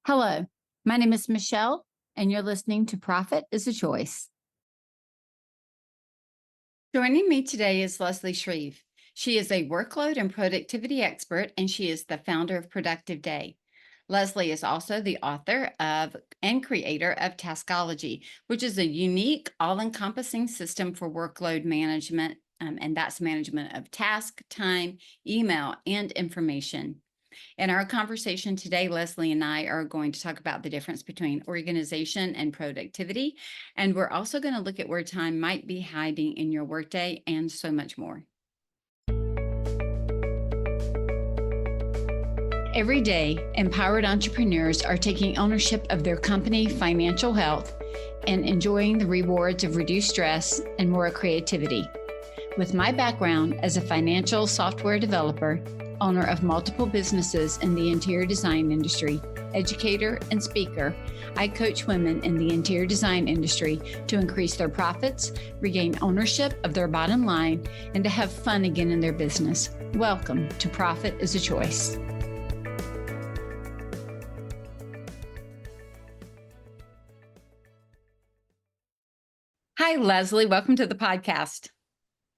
Hello, my name is Michelle, and you're listening to Profit is a Choice. Joining me today is Leslie Shreve. She is a workload and productivity expert, and she is the founder of Productive Day. Leslie is also the author of and creator of Taskology, which is a unique, all encompassing system for workload management, and that's management of task, time, email, and information. In our conversation today, Leslie and I are going to talk about the difference between organization and productivity. And we're also going to look at where time might be hiding in your workday and so much more. Every day, empowered entrepreneurs are taking ownership of their company financial health and enjoying the rewards of reduced stress and more creativity. With my background as a financial software developer, owner of multiple businesses in the interior design industry, educator, and speaker, I coach women in the interior design industry to increase their profits, regain ownership of their bottom line, and to have fun again in their business. Welcome to Profit is a Choice. Hi, Leslie. Welcome to the podcast.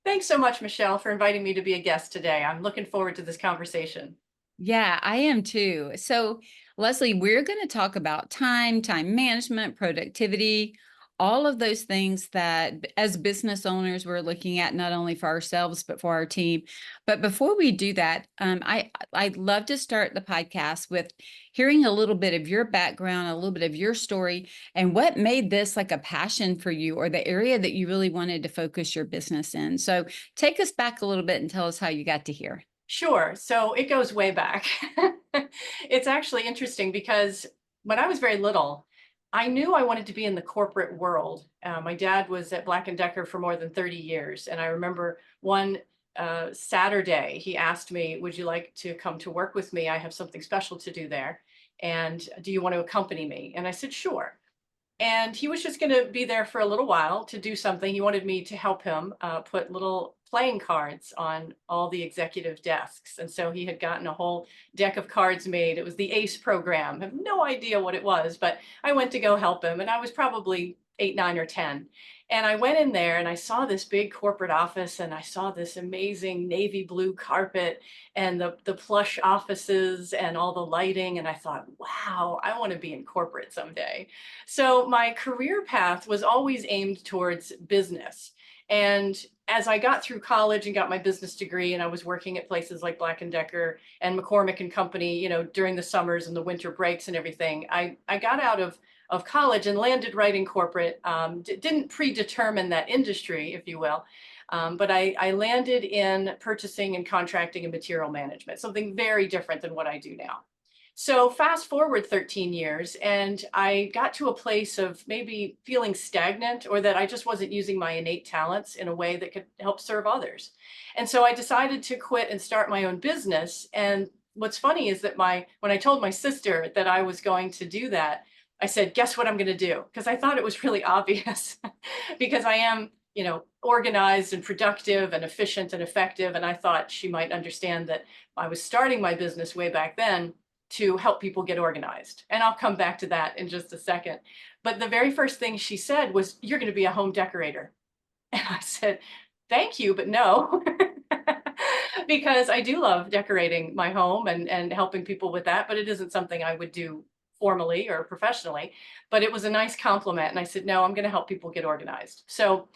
Thanks so much, Michelle, for inviting me to be a guest today. I'm looking forward to this conversation. Yeah, I am too. So, Leslie, we're going to talk about time management, productivity, all of those things that as business owners we're looking at not only for ourselves but for our team. But before we do that, I'd love to start the podcast with hearing a little bit of your background, a little bit of your story, and what made this like a passion for you or the area that you really wanted to focus your business in. So, take us back a little bit and tell us how you got to here. Sure. So it goes way back. It's actually interesting because when I was very little, I knew I wanted to be in the corporate world. My dad was at Black& Decker for more than 30 years. And I remember one Saturday, he asked me, would you like to come to work with me? I have something special to do there. And do you want to accompany me? And I said, sure. And he was just going to be there for a little while to do something. He wanted me to help him put little playing cards on all the executive desks. And so he had gotten a whole deck of cards made. It was the ACE program. I have no idea what it was, but I went to go help him. And I was probably 8, 9, or 10. And I went in there and I saw this big corporate office and I saw this amazing navy blue carpet and the plush offices and all the lighting. And I thought, wow, I want to be in corporate someday. So my career path was always aimed towards business. And as I got through college and got my business degree, and I was working at places like Black& Decker and McCormick and Company, during the summers and the winter breaks and everything, I got out of college and landed right in corporate. Didn't predetermine that industry, if you will. But I landed in purchasing and contracting and material management, something very different than what I do now. So fast forward 13 years, and I got to a place of maybe feeling stagnant or that I just wasn't using my innate talents in a way that could help serve others. And so I decided to quit and start my own business. And what's funny is that when I told my sister that I was going to do that, I said, guess what I'm going to do? Because I thought it was really obvious because I am, organized and productive and efficient and effective. And I thought she might understand that I was starting my business way back then to help people get organized. And I'll come back to that in just a second. But the very first thing she said was, you're going to be a home decorator. And I said, thank you, but no. Because I do love decorating my home and helping people with that, but it isn't something I would do formally or professionally. But it was a nice compliment. And I said, no, I'm going to help people get organized. So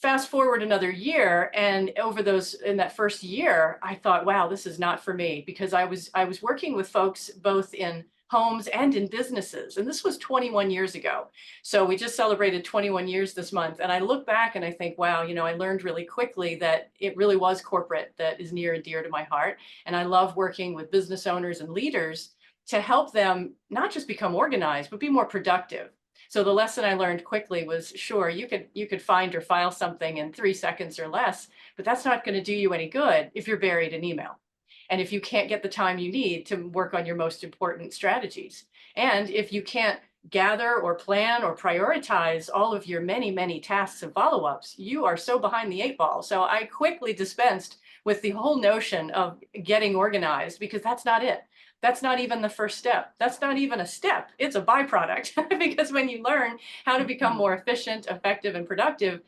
fast forward another year, and in that first year, I thought, wow, this is not for me, because I was working with folks both in homes and in businesses. And this was 21 years ago. So we just celebrated 21 years this month. And I look back and I think, wow, I learned really quickly that it really was corporate that is near and dear to my heart. And I love working with business owners and leaders to help them not just become organized, but be more productive. So the lesson I learned quickly was, sure, you could find or file something in 3 seconds or less, but that's not going to do you any good if you're buried in email. And if you can't get the time you need to work on your most important strategies. And if you can't gather or plan or prioritize all of your many, many tasks and follow-ups, you are so behind the 8 ball. So I quickly dispensed with the whole notion of getting organized, because that's not it. That's not even the first step. That's not even a step. It's a byproduct because when you learn how to become more efficient, effective, and productive,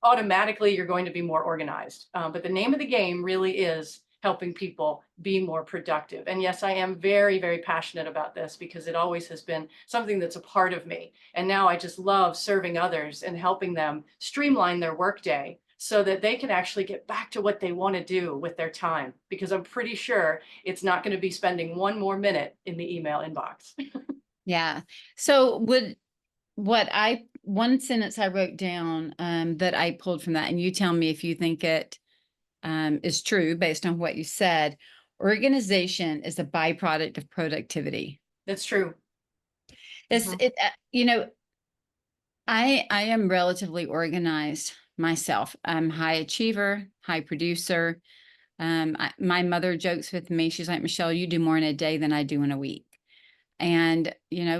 automatically you're going to be more organized. But the name of the game really is helping people be more productive. And yes, I am very, very passionate about this because it always has been something that's a part of me. And now I just love serving others and helping them streamline their workday so that they can actually get back to what they want to do with their time. Because I'm pretty sure it's not going to be spending one more minute in the email inbox. Yeah. So one sentence I wrote down that I pulled from that, and you tell me if you think it is true based on what you said. Organization is a byproduct of productivity. That's true. It's Mhm. it I am relatively organized myself. I'm high achiever, high producer. My mother jokes with me. She's like, Michelle, you do more in a day than I do in a week. And,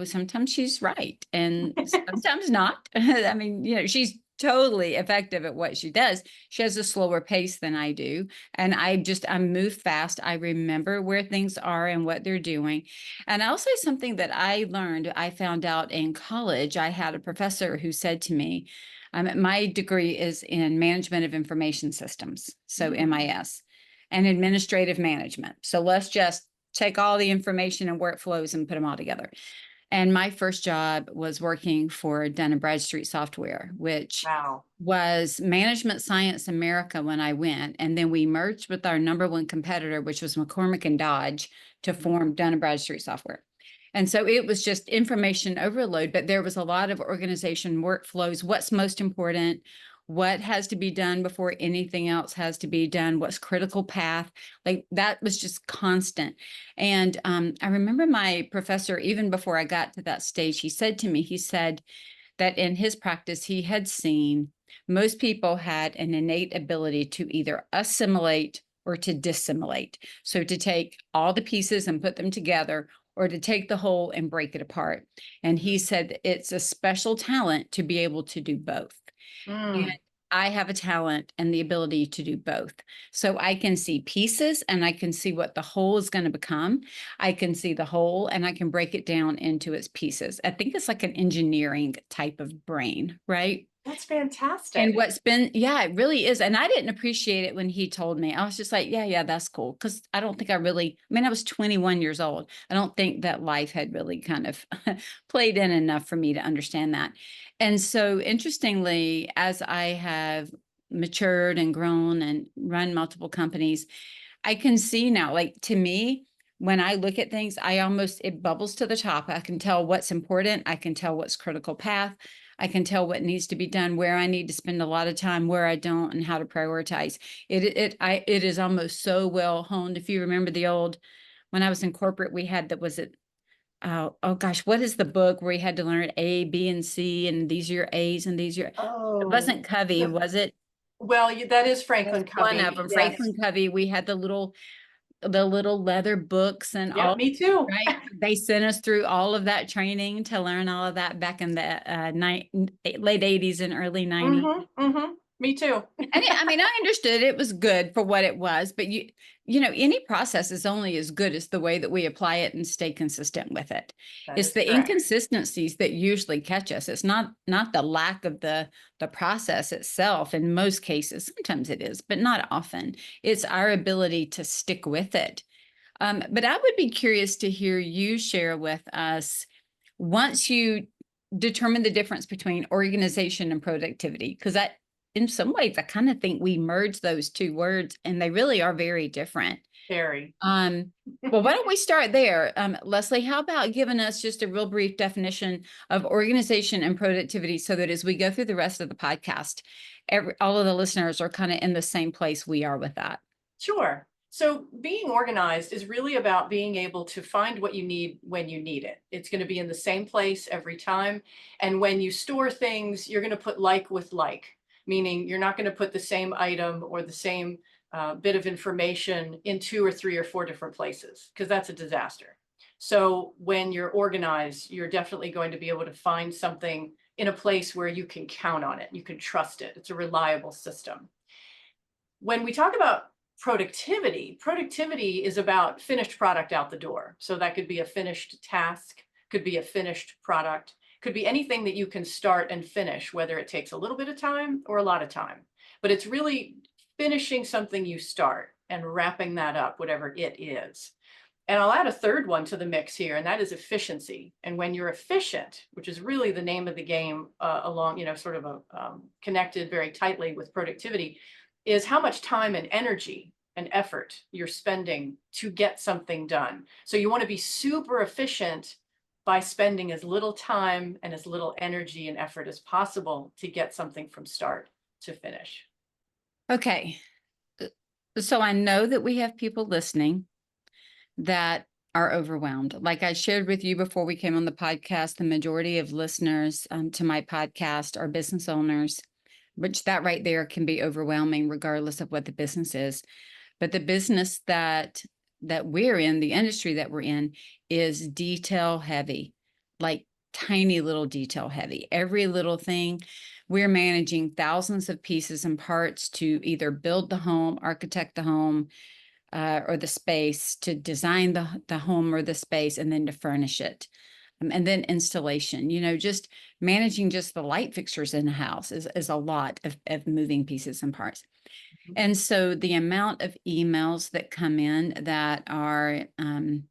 sometimes she's right and sometimes not. I mean, she's totally effective at what she does. She has a slower pace than I do. And I move fast. I remember where things are and what they're doing. And I'll say something that I found out in college. I had a professor who said to me, my degree is in management of information systems, so Mm. MIS, and administrative management. So let's just take all the information and workflows and put them all together. And my first job was working for Dun& and Bradstreet Software, which Wow. was Management Science America when I went. And then we merged with our number one competitor, which was McCormick and Dodge, to form Dun& and Bradstreet Software. And so it was just information overload, but there was a lot of organization workflows. What's most important? What has to be done before anything else has to be done? What's critical path? Like that was just constant. And I remember my professor, even before I got to that stage, he said to me, he said that in his practice, he had seen most people had an innate ability to either assimilate or to dissimilate. So to take all the pieces and put them together, or to take the whole and break it apart. And he said it's a special talent to be able to do both. And Mm. I have a talent and the ability to do both. So I can see pieces and I can see what the whole is going to become. I can see the whole and I can break it down into its pieces. I think it's like an engineering type of brain, right? That's And fantastic. yeah, it really is. And I didn't appreciate it when he told me. I was just like, yeah, that's cool. Cause I don't think I was 21 years old. I don't think that life had really kind of played in enough for me to understand that. And so interestingly, as I have matured and grown and run multiple companies, I can see now, like to me, when I look at things, it bubbles to the top. I can tell what's important. I can tell what's critical path. I can tell what needs to be done, where I need to spend a lot of time, where I don't, and how to prioritize. It is almost so well honed. If you remember when I was in corporate, we had oh gosh, what is the book where you had to learn A, B, and C, and these are your A's and these are it Oh, wasn't Covey, was it? well, that is That's Franklin one of Covey. them, Yes. Franklin Covey. We had the little leather books and Yep, all, me too. right? They sent us through all of that training to learn all of that back in the late 80s and early 90s. Me too. And I mean, I understood it was good for what it was, but any process is only as good as the way that we apply it and stay consistent with it. That It's is the correct. inconsistencies that usually catch us. It's not the lack of the process itself in most cases. Sometimes it is, but not often. It's our ability to stick with it. But I would be curious to hear you share with us once you determine the difference between organization and productivity, because in some ways, I kind of think we merge those two words and they really are very different. Very. Um, well, why don't we start there? Leslie, how about giving us just a real brief definition of organization and productivity so that as we go through the rest of the podcast, all of the listeners are kind of in the same place we are with that. Sure. So being organized is really about being able to find what you need when you need it. It's going to be in the same place every time. And when you store things, you're going to put like with like, meaning you're not going to put the same item or the same bit of information in 2 or 3 or 4 different places, because that's a disaster. So when you're organized, you're definitely going to be able to find something in a place where you can count on it. You can trust it. It's a reliable system. When we talk about Productivity is about finished product out the door. So that could be a finished task, could be a finished product, could be anything that you can start and finish, whether it takes a little bit of time or a lot of time. But it's really finishing something you start and wrapping that up, whatever it is. And I'll add a third one to the mix here, and that is efficiency. And when you're efficient, which is really the name of the game, along, sort of connected very tightly with productivity, is how much time and energy and effort you're spending to get something done. So you want to be super efficient by spending as little time and as little energy and effort as possible to get something from start to finish. Okay. So I know that we have people listening that are overwhelmed. Like I shared with you before we came on the podcast, the majority of listeners to my podcast are business owners, which that right there can be overwhelming regardless of what the business is. But the business that we're in, the industry that we're in, is detail heavy, like tiny little detail heavy. Every little thing, we're managing thousands of pieces and parts to either build the home, architect the home, or the space, to design the home or the space, and then to furnish it. And then installation, just managing just the light fixtures in the house is a lot of moving pieces and parts. And so the amount of emails that come in that are, I'm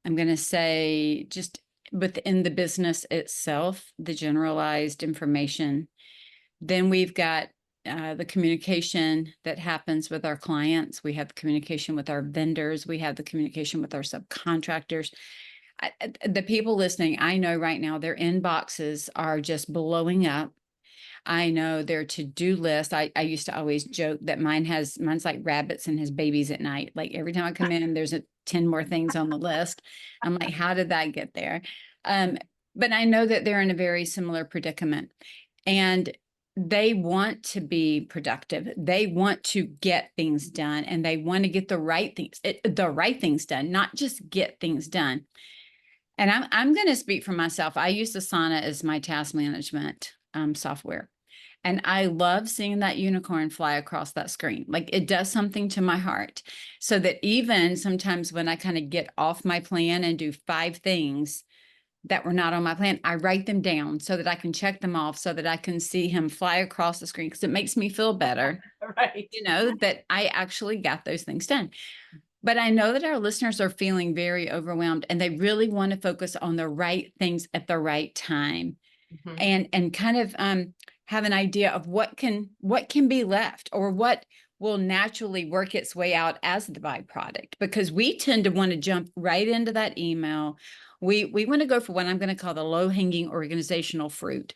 going to say, just within the business itself, the generalized information. Then we've got the communication that happens with our clients. We have the communication with our vendors. We have the communication with our subcontractors. The people listening, I know right now their inboxes are just blowing up. I know their to-do list. I used to always joke that mine's like rabbits and his babies at night. Like every time I come in, there's 10 more things on the list. I'm like, how did that get there? But I know that they're in a very similar predicament. And they want to be productive. They want to get things done, and they want to get the right things done, not just get things done. And I'm going to speak for myself. I use Asana as my task management software. And I love seeing that unicorn fly across that screen. Like it does something to my heart, so that even sometimes when I kind of get off my plan and do 5 things that were not on my plan, I write them down so that I can check them off, so that I can see him fly across the screen, because it makes me feel better, Right. that I actually got those things done. But I know that our listeners are feeling very overwhelmed, and they really want to focus on the right things at the right time, and kind of have an idea of what can be left, or what will naturally work its way out as the byproduct, because we tend to want to jump right into that email. We want to go for what I'm going to call the low-hanging organizational fruit.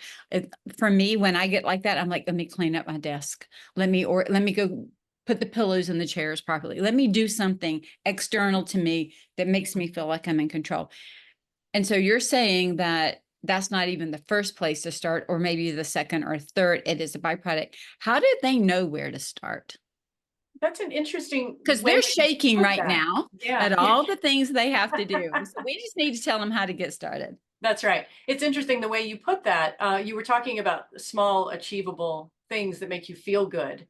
For me, when I get like that, I'm like, let me clean up my desk. Let me go put the pillows in the chairs properly. Let me do something external to me that makes me feel like I'm in control. And so you're saying that that's not even the first place to start, or maybe the second or third. It is a byproduct. How did they know where to start? That's an interesting Because way they're that you shaking put right that. now Yeah. at all the things they have to do. So we just need to tell them how to get started. That's right. It's interesting the way you put that. You were talking about small, achievable things that make you feel good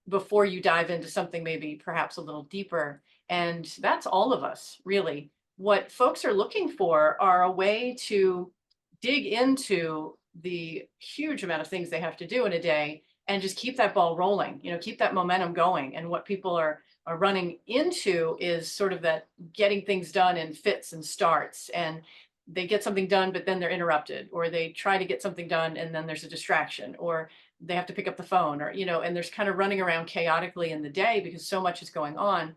before you dive into something maybe perhaps a little deeper. And that's all of us, really. What folks are looking for are a way to dig into the huge amount of things they have to do in a day and just keep that ball rolling, keep that momentum going. And what people are running into is sort of that getting things done in fits and starts. And they get something done, but then they're interrupted, or they try to get something done and then there's a distraction, or they have to pick up the phone, or, and there's kind of running around chaotically in the day because so much is going on.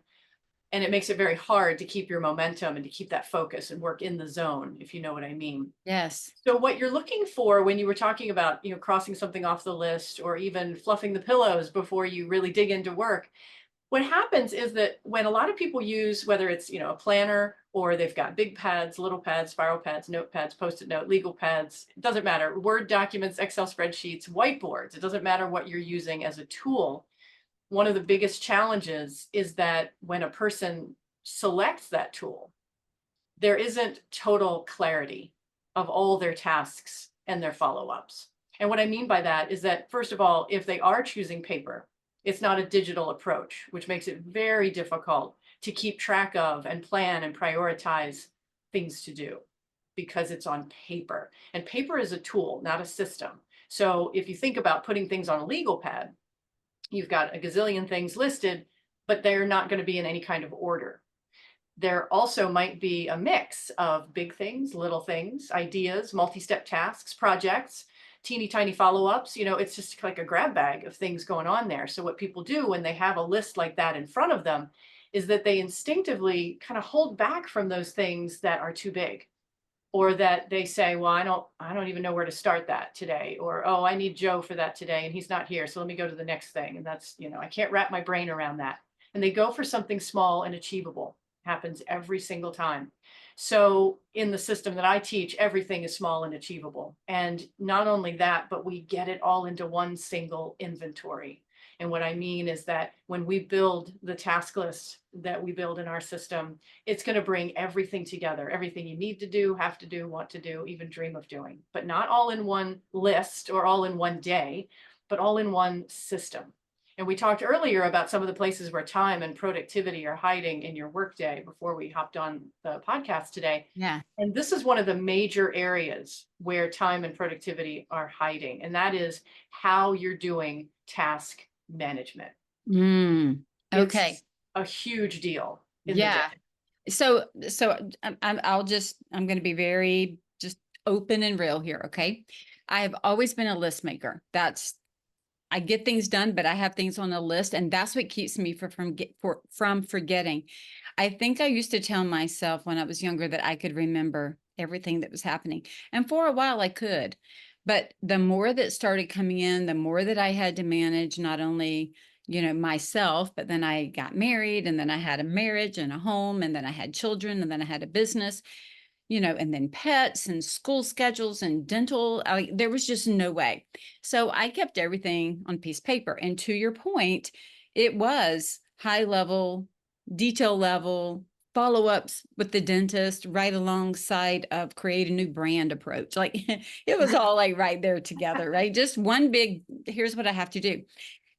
And it makes it very hard to keep your momentum and to keep that focus and work in the zone, if you know what I mean. Yes. So what you're looking for when you were talking about, crossing something off the list, or even fluffing the pillows before you really dig into work, what happens is that when a lot of people use, whether it's, a planner, or they've got big pads, little pads, spiral pads, notepads, post-it note, legal pads, it doesn't matter, Word documents, Excel spreadsheets, whiteboards, it doesn't matter what you're using as a tool. One of the biggest challenges is that when a person selects that tool, there isn't total clarity of all their tasks and their follow-ups. And what I mean by that is that, first of all, if they are choosing paper, It's not a digital approach, which makes it very difficult to keep track of and plan and prioritize things to do because it's on paper. And paper is a tool, not a system. So if you think about putting things on a legal pad, you've got a gazillion things listed, but they're not going to be in any kind of order. There also might be a mix of big things, little things, ideas, multi-step tasks, projects, teeny tiny follow-ups. It's just like a grab bag of things going on there. So what people do when they have a list like that in front of them is that they instinctively kind of hold back from those things that are too big, or that they say, well, I don't even know where to start that today, or oh, I need Joe for that today and he's not here, so let me go to the next thing. And that's, I can't wrap my brain around that. And they go for something small and achievable. Happens every single time. So in the system that I teach, everything is small and achievable. And not only that, but we get it all into one single inventory. And what I mean is that when we build the task list that we build in our system, it's going to bring everything together, everything you need to do, have to do, want to do, even dream of doing, but not all in one list or all in one day, but all in one system. And we talked earlier about some of the places where time and productivity are hiding in your workday before we hopped on the podcast today. Yeah. And this is one of the major areas where time and productivity are hiding. And that is how you're doing task management. Okay. It's a huge deal in the Yeah. day. So I'm going to be very just open and real here. Okay. I have always been a list maker. I get things done, but I have things on a list, and that's what keeps me from forgetting. I think I used to tell myself when I was younger that I could remember everything that was happening. And for a while I could. But the more that started coming in, the more that I had to manage not only, myself, but then I got married, and then I had a marriage and a home, and then I had children, and then I had a business, and then pets and school schedules and dental. There was just no way. So I kept everything on piece of paper. And to your point, it was high level, detail level, follow-ups with the dentist right alongside of create a new brand approach. Like it was all like right there together, right? Just one big, here's what I have to do.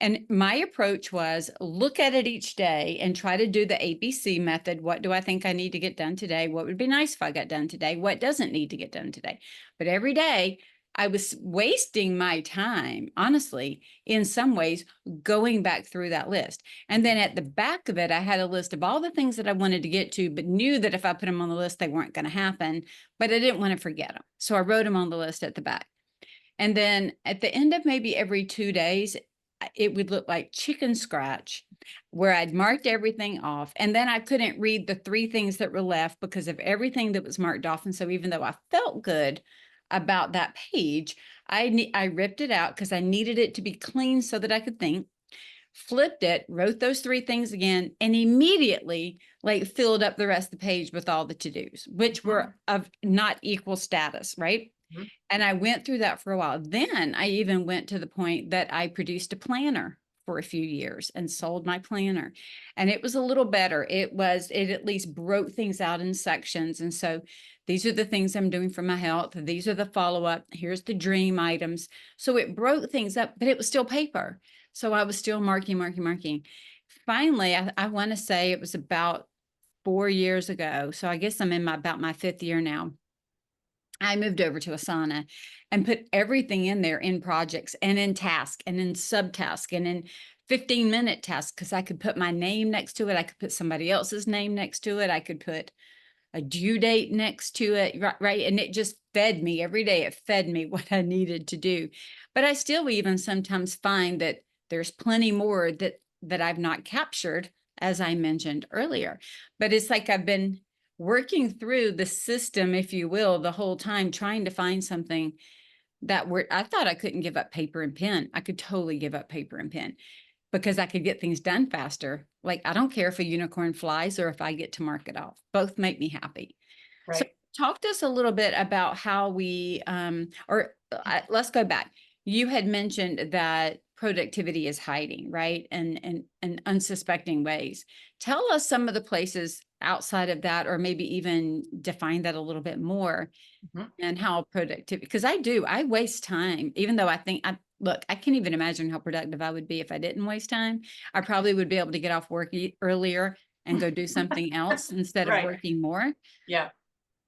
And my approach was look at it each day and try to do the ABC method. What do I think I need to get done today? What would be nice if I got done today? What doesn't need to get done today? But every day I was wasting my time, honestly, in some ways, going back through that list. And then at the back of it, I had a list of all the things that I wanted to get to, but knew that if I put them on the list, they weren't going to happen, but I didn't want to forget them. So I wrote them on the list at the back. And then at the end of maybe every 2 days, it would look like chicken scratch where I'd marked everything off. And then I couldn't read the 3 things that were left because of everything that was marked off. And so even though I felt good about that page, I ripped it out because I needed it to be clean so that I could think, flipped it, wrote those 3 things again, and immediately like filled up the rest of the page with all the to-dos, which were of not equal status, right? Mhm. And I went through that for a while. Then I even went to the point that I produced a planner for a few years and sold my planner. And it was a little better. It at least broke things out in sections. And so these are the things I'm doing for my health. These are the follow-up. Here's the dream items. So it broke things up, but it was still paper. So I was still marking. Finally, I want to say it was about 4 years ago. So I guess I'm in about my 5th year now. I moved over to Asana and put everything in there in projects and in task and in subtask and in 15-minute tasks because I could put my name next to it. I could put somebody else's name next to it. I could put a due date next to it, right? And it just fed me every day. It fed me what I needed to do. But I still even sometimes find that there's plenty more that I've not captured, as I mentioned earlier. But it's like I've been working through the system, if you will, the whole time, trying to find something I thought I couldn't give up paper and pen. I could totally give up paper and pen because I could get things done faster. Like, I don't care if a unicorn flies or if I get to mark it off. Both make me happy. So Right. talk to us a little bit about how let's go back. You had mentioned that productivity is hiding, right? And unsuspecting ways. Tell us some of the places outside of that, or maybe even define that a little bit more Mhm. and how productivity, because I waste time, even though I think look, I can't even imagine how productive I would be if I didn't waste time. I probably would be able to get off work earlier and go do something else instead of Right. working more. Yeah.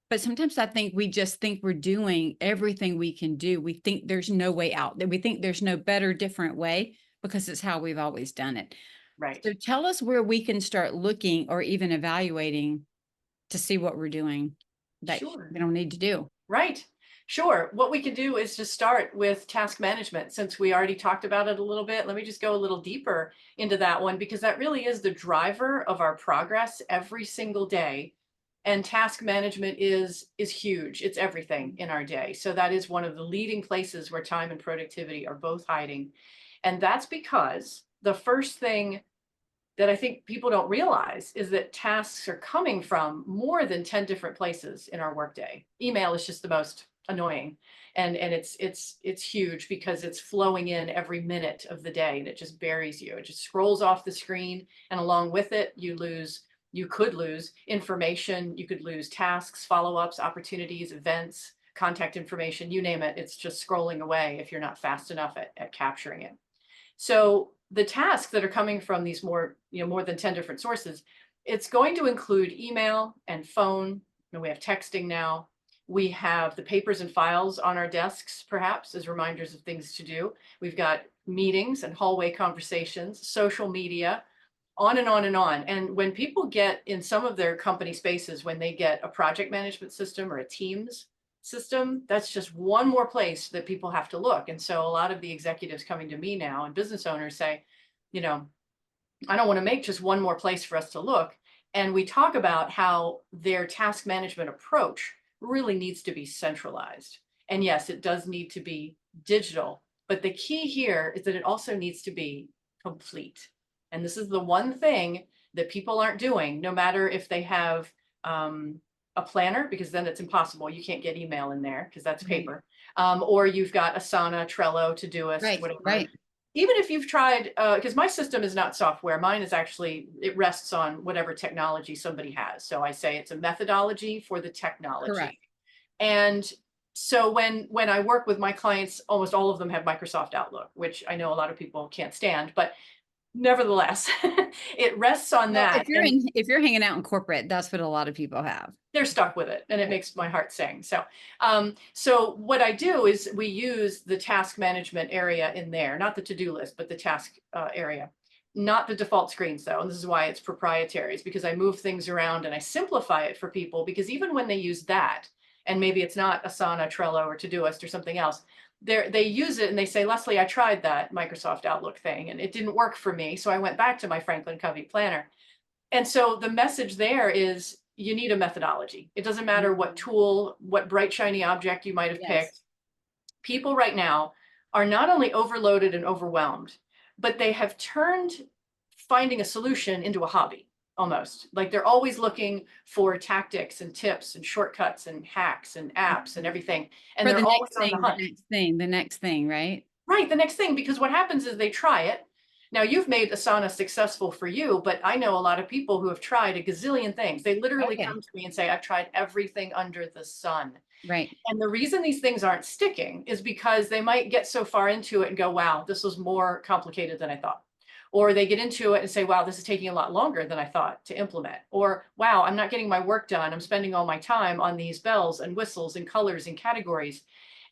But sometimes I think we just think we're doing everything we can do. We think there's no way out, that we think there's no better, different way because it's how we've always done it. Right. So tell us where we can start looking or even evaluating to see what we're doing that Sure. we don't need to do. Right. Sure. What we can do is just start with task management. Since we already talked about it a little bit, let me just go a little deeper into that one because that really is the driver of our progress every single day. And task management is huge. It's everything in our day. So that is one of the leading places where time and productivity are both hiding. And that's because the first thing that I think people don't realize is that tasks are coming from more than 10 different places in our workday. Email is just the most annoying. And it's huge because it's flowing in every minute of the day and it just buries you. It just scrolls off the screen and along with it you could lose information, you could lose tasks, follow-ups, opportunities, events, contact information, you name it. It's just scrolling away if you're not fast enough at capturing it. So the tasks that are coming from these more than 10 different sources, it's going to include email and phone. And we have texting now. We have the papers and files on our desks, perhaps as reminders of things to do. We've got meetings and hallway conversations, social media, on and on and on. And when people get in some of their company spaces, when they get a project management system or a Teams system, that's just one more place that people have to look. And so a lot of the executives coming to me now and business owners say, you know, I don't want to make just one more place for us to look. And we talk about how their task management approach really needs to be centralized. And yes, it does need to be digital, but the key here is that it also needs to be complete. And this is the one thing that people aren't doing, no matter if they have a planner, because then it's impossible. You can't get email in there because that's Right. paper. Or you've got Asana, Trello, Todoist, Right. whatever. Right. Even if you've tried, because my system is not software, mine is actually, it rests on whatever technology somebody has. So I say it's a methodology for the Correct. technology. And so when I work with my clients, almost all of them have Microsoft Outlook, which I know a lot of people can't stand, but nevertheless, it rests on Well, that. And if you're hanging out in corporate, that's what a lot of people have. they're stuck with it and it makes my heart sing. So what I do is we use the task management area in there, not the to-do list, but the task area, not the default screens though. And this is why it's proprietary, is because I move things around and I simplify it for people, because even when they use that, and maybe it's not Asana, Trello, or Todoist or something else, they use it and they say, Leslie, I tried that Microsoft Outlook thing and it didn't work for me. So I went back to my Franklin Covey planner. And so the message there is you need a methodology. It doesn't matter what tool, what bright, shiny object you might have Yes. picked. People right now are not only overloaded and overwhelmed, but they have turned finding a solution into a hobby almost. Like they're always looking for tactics and tips and shortcuts and hacks and apps and everything. And For the they're always next on the thing, hunt. the next thing, right? Right, the next thing, because what happens is they try it. Now you've made Asana successful for you, but I know a lot of people who have tried a gazillion things. They Oh, literally yeah. come to me and say, I've tried everything under the sun. Right. And the reason these things aren't sticking is because they might get so far into it and go, wow, this was more complicated than I thought. Or they get into it and say, wow, this is taking a lot longer than I thought to implement. Or, wow, I'm not getting my work done. I'm spending all my time on these bells and whistles and colors and categories.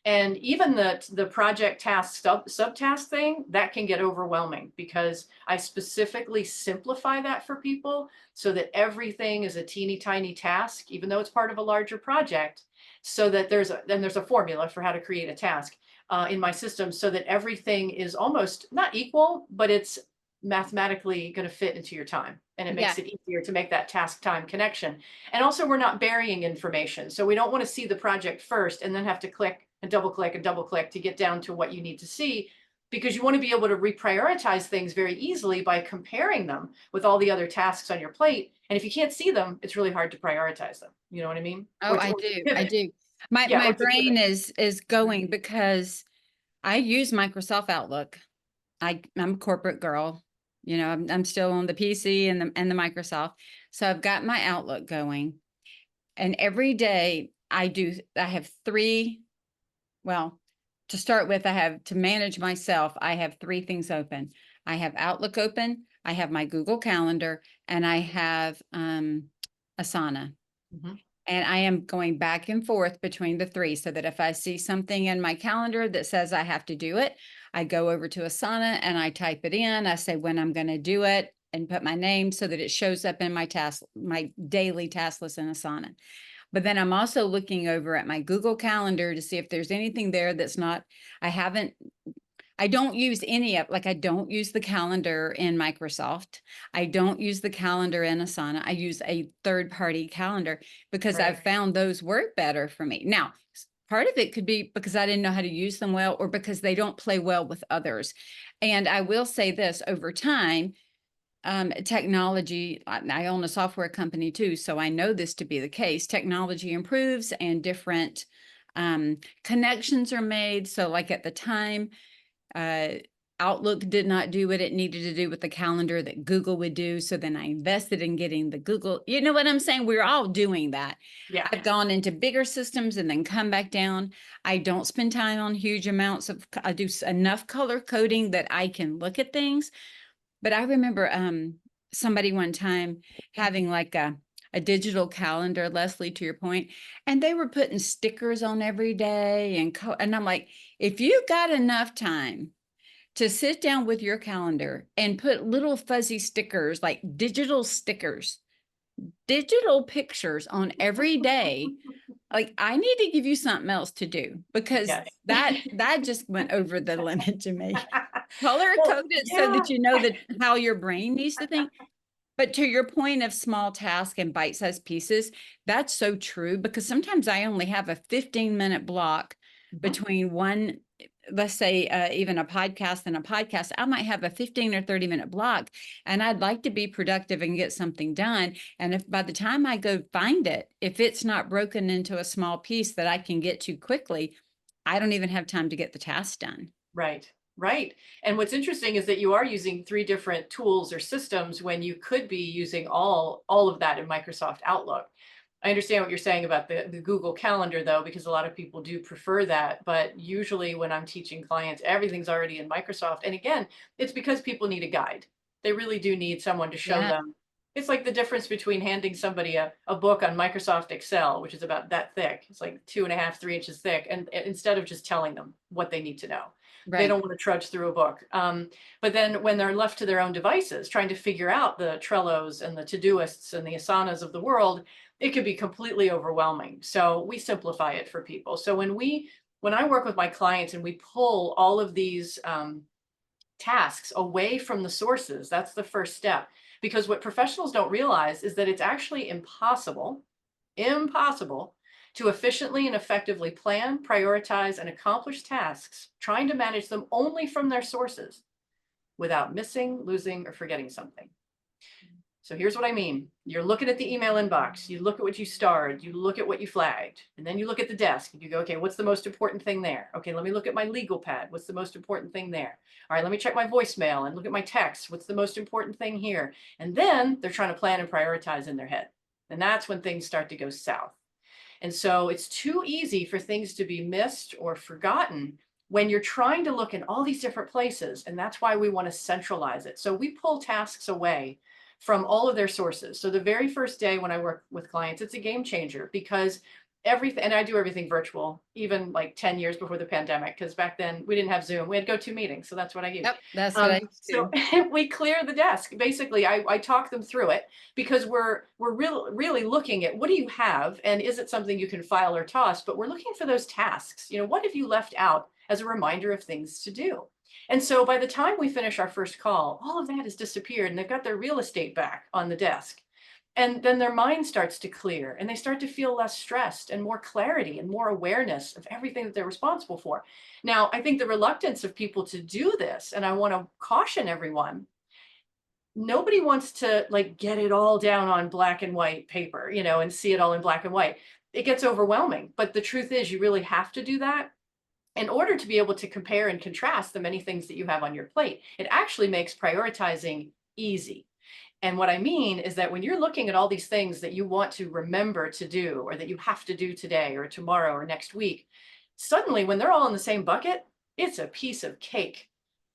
And even the project task subtask thing, that can get overwhelming because I specifically simplify that for people so that everything is a teeny tiny task, even though it's part of a larger project, so that there's a formula for how to create a task in my system so that everything is almost not equal, but it's mathematically going to fit into your time. And it Yeah. makes it easier to make that task time connection. And also we're not burying information. So we don't want to see the project first and then have to click and double click to get down to what you need to see, because you want to be able to reprioritize things very easily by comparing them with all the other tasks on your plate. And if you can't see them, it's really hard to prioritize them. You know what I mean? Oh, Or I to do. I pivot. do. Yeah, My or to brain pivot. is going because I use Microsoft Outlook. I'm a corporate girl. You know, I'm still on the PC and the Microsoft. So I've got my Outlook going. And every day I have three, well, To start with, I have to manage myself. I have three things open. I have Outlook open, I have my Google Calendar, and I have Asana. Mhm. And I am going back and forth between the three so that if I see something in my calendar that says I have to do it, I go over to Asana and I type it in. I say when I'm going to do it and put my name so that it shows up in my task, my daily task list in Asana. But then I'm also looking over at my Google Calendar to see if there's anything there that's not, I haven't, I don't use any of, like, I don't use the calendar in Microsoft. I don't use the calendar in Asana. I use a third-party calendar because Right. I've found those work better for me. Now, part of it could be because I didn't know how to use them well or because they don't play well with others. And I will say this, over time, technology, I own a software company too, so I know this to be the case. Technology improves and different connections are made. So like at the time, uh, Outlook did not do what it needed to do with the calendar that Google would do. So then I invested in getting the Google, you know what I'm saying? We're all doing that. Yeah. I've gone into bigger systems and then come back down. I don't spend time on huge amounts of, I do enough color coding that I can look at things. But I remember somebody one time having like a digital calendar, Leslie, to your point, and they were putting stickers on every day and I'm like, if you got enough time to sit down with your calendar and put little fuzzy stickers, like digital stickers, digital pictures on every day, like I need to give you something else to do because Yes. that just went over the limit to me. Color Well, code it so yeah. that you know that how your brain needs to think. But to your point of small task and bite-sized pieces, that's so true because sometimes I only have a 15-minute block Mhm. between one, let's say even a podcast and a podcast. I might have a 15 or 30-minute block and I'd like to be productive and get something done. And if by the time I go find it, if it's not broken into a small piece that I can get to quickly, I don't even have time to get the task done. Right, right. And what's interesting is that you are using three different tools or systems when you could be using all of that in Microsoft Outlook. I understand what you're saying about the Google Calendar though, because a lot of people do prefer that. But usually when I'm teaching clients, everything's already in Microsoft. And again, it's because people need a guide. They really do need someone to show Yeah, them. It's like the difference between handing somebody a book on Microsoft Excel, which is about that thick. It's like 2.5, 3 inches thick. And instead of just telling them what they need to know, they right. don't want to trudge through a book. But then when they're left to their own devices, trying to figure out the Trellos and the Todoists and the Asanas of the world, it could be completely overwhelming. So we simplify it for people. So when I work with my clients and we pull all of these tasks away from the sources, that's the first step. Because what professionals don't realize is that it's actually impossible to efficiently and effectively plan, prioritize, and accomplish tasks, trying to manage them only from their sources without missing, losing, or forgetting something. So here's what I mean. You're looking at the email inbox, you look at what you starred, you look at what you flagged, and then you look at the desk and you go, okay, what's the most important thing there? Okay, let me look at my legal pad. What's the most important thing there? All right, let me check my voicemail and look at my text. What's the most important thing here? And then they're trying to plan and prioritize in their head. And that's when things start to go south. And so it's too easy for things to be missed or forgotten when you're trying to look in all these different places. And that's why we want to centralize it. So we pull tasks away from all of their sources. So the very first day when I work with clients, it's a game changer because everything, and I do everything virtual, even like 10 years before the pandemic, because back then we didn't have Zoom, we had GoToMeeting. So that's what I used. Yep, that's what I So do. we clear the desk. Basically, I talk them through it because we're really looking at what do you have and is it something you can file or toss, but we're looking for those tasks. What have you left out as a reminder of things to do? And so by the time we finish our first call, all of that has disappeared and they've got their real estate back on the desk. And then their mind starts to clear and they start to feel less stressed and more clarity and more awareness of everything that they're responsible for. Now, I think the reluctance of people to do this, and I want to caution everyone, nobody wants to like get it all down on black and white paper, and see it all in black and white. It gets overwhelming. But the truth is, you really have to do that in order to be able to compare and contrast the many things that you have on your plate. It actually makes prioritizing easy. And what I mean is that when you're looking at all these things that you want to remember to do, or that you have to do today or tomorrow or next week, Suddenly, when they're all in the same bucket, it's a piece of cake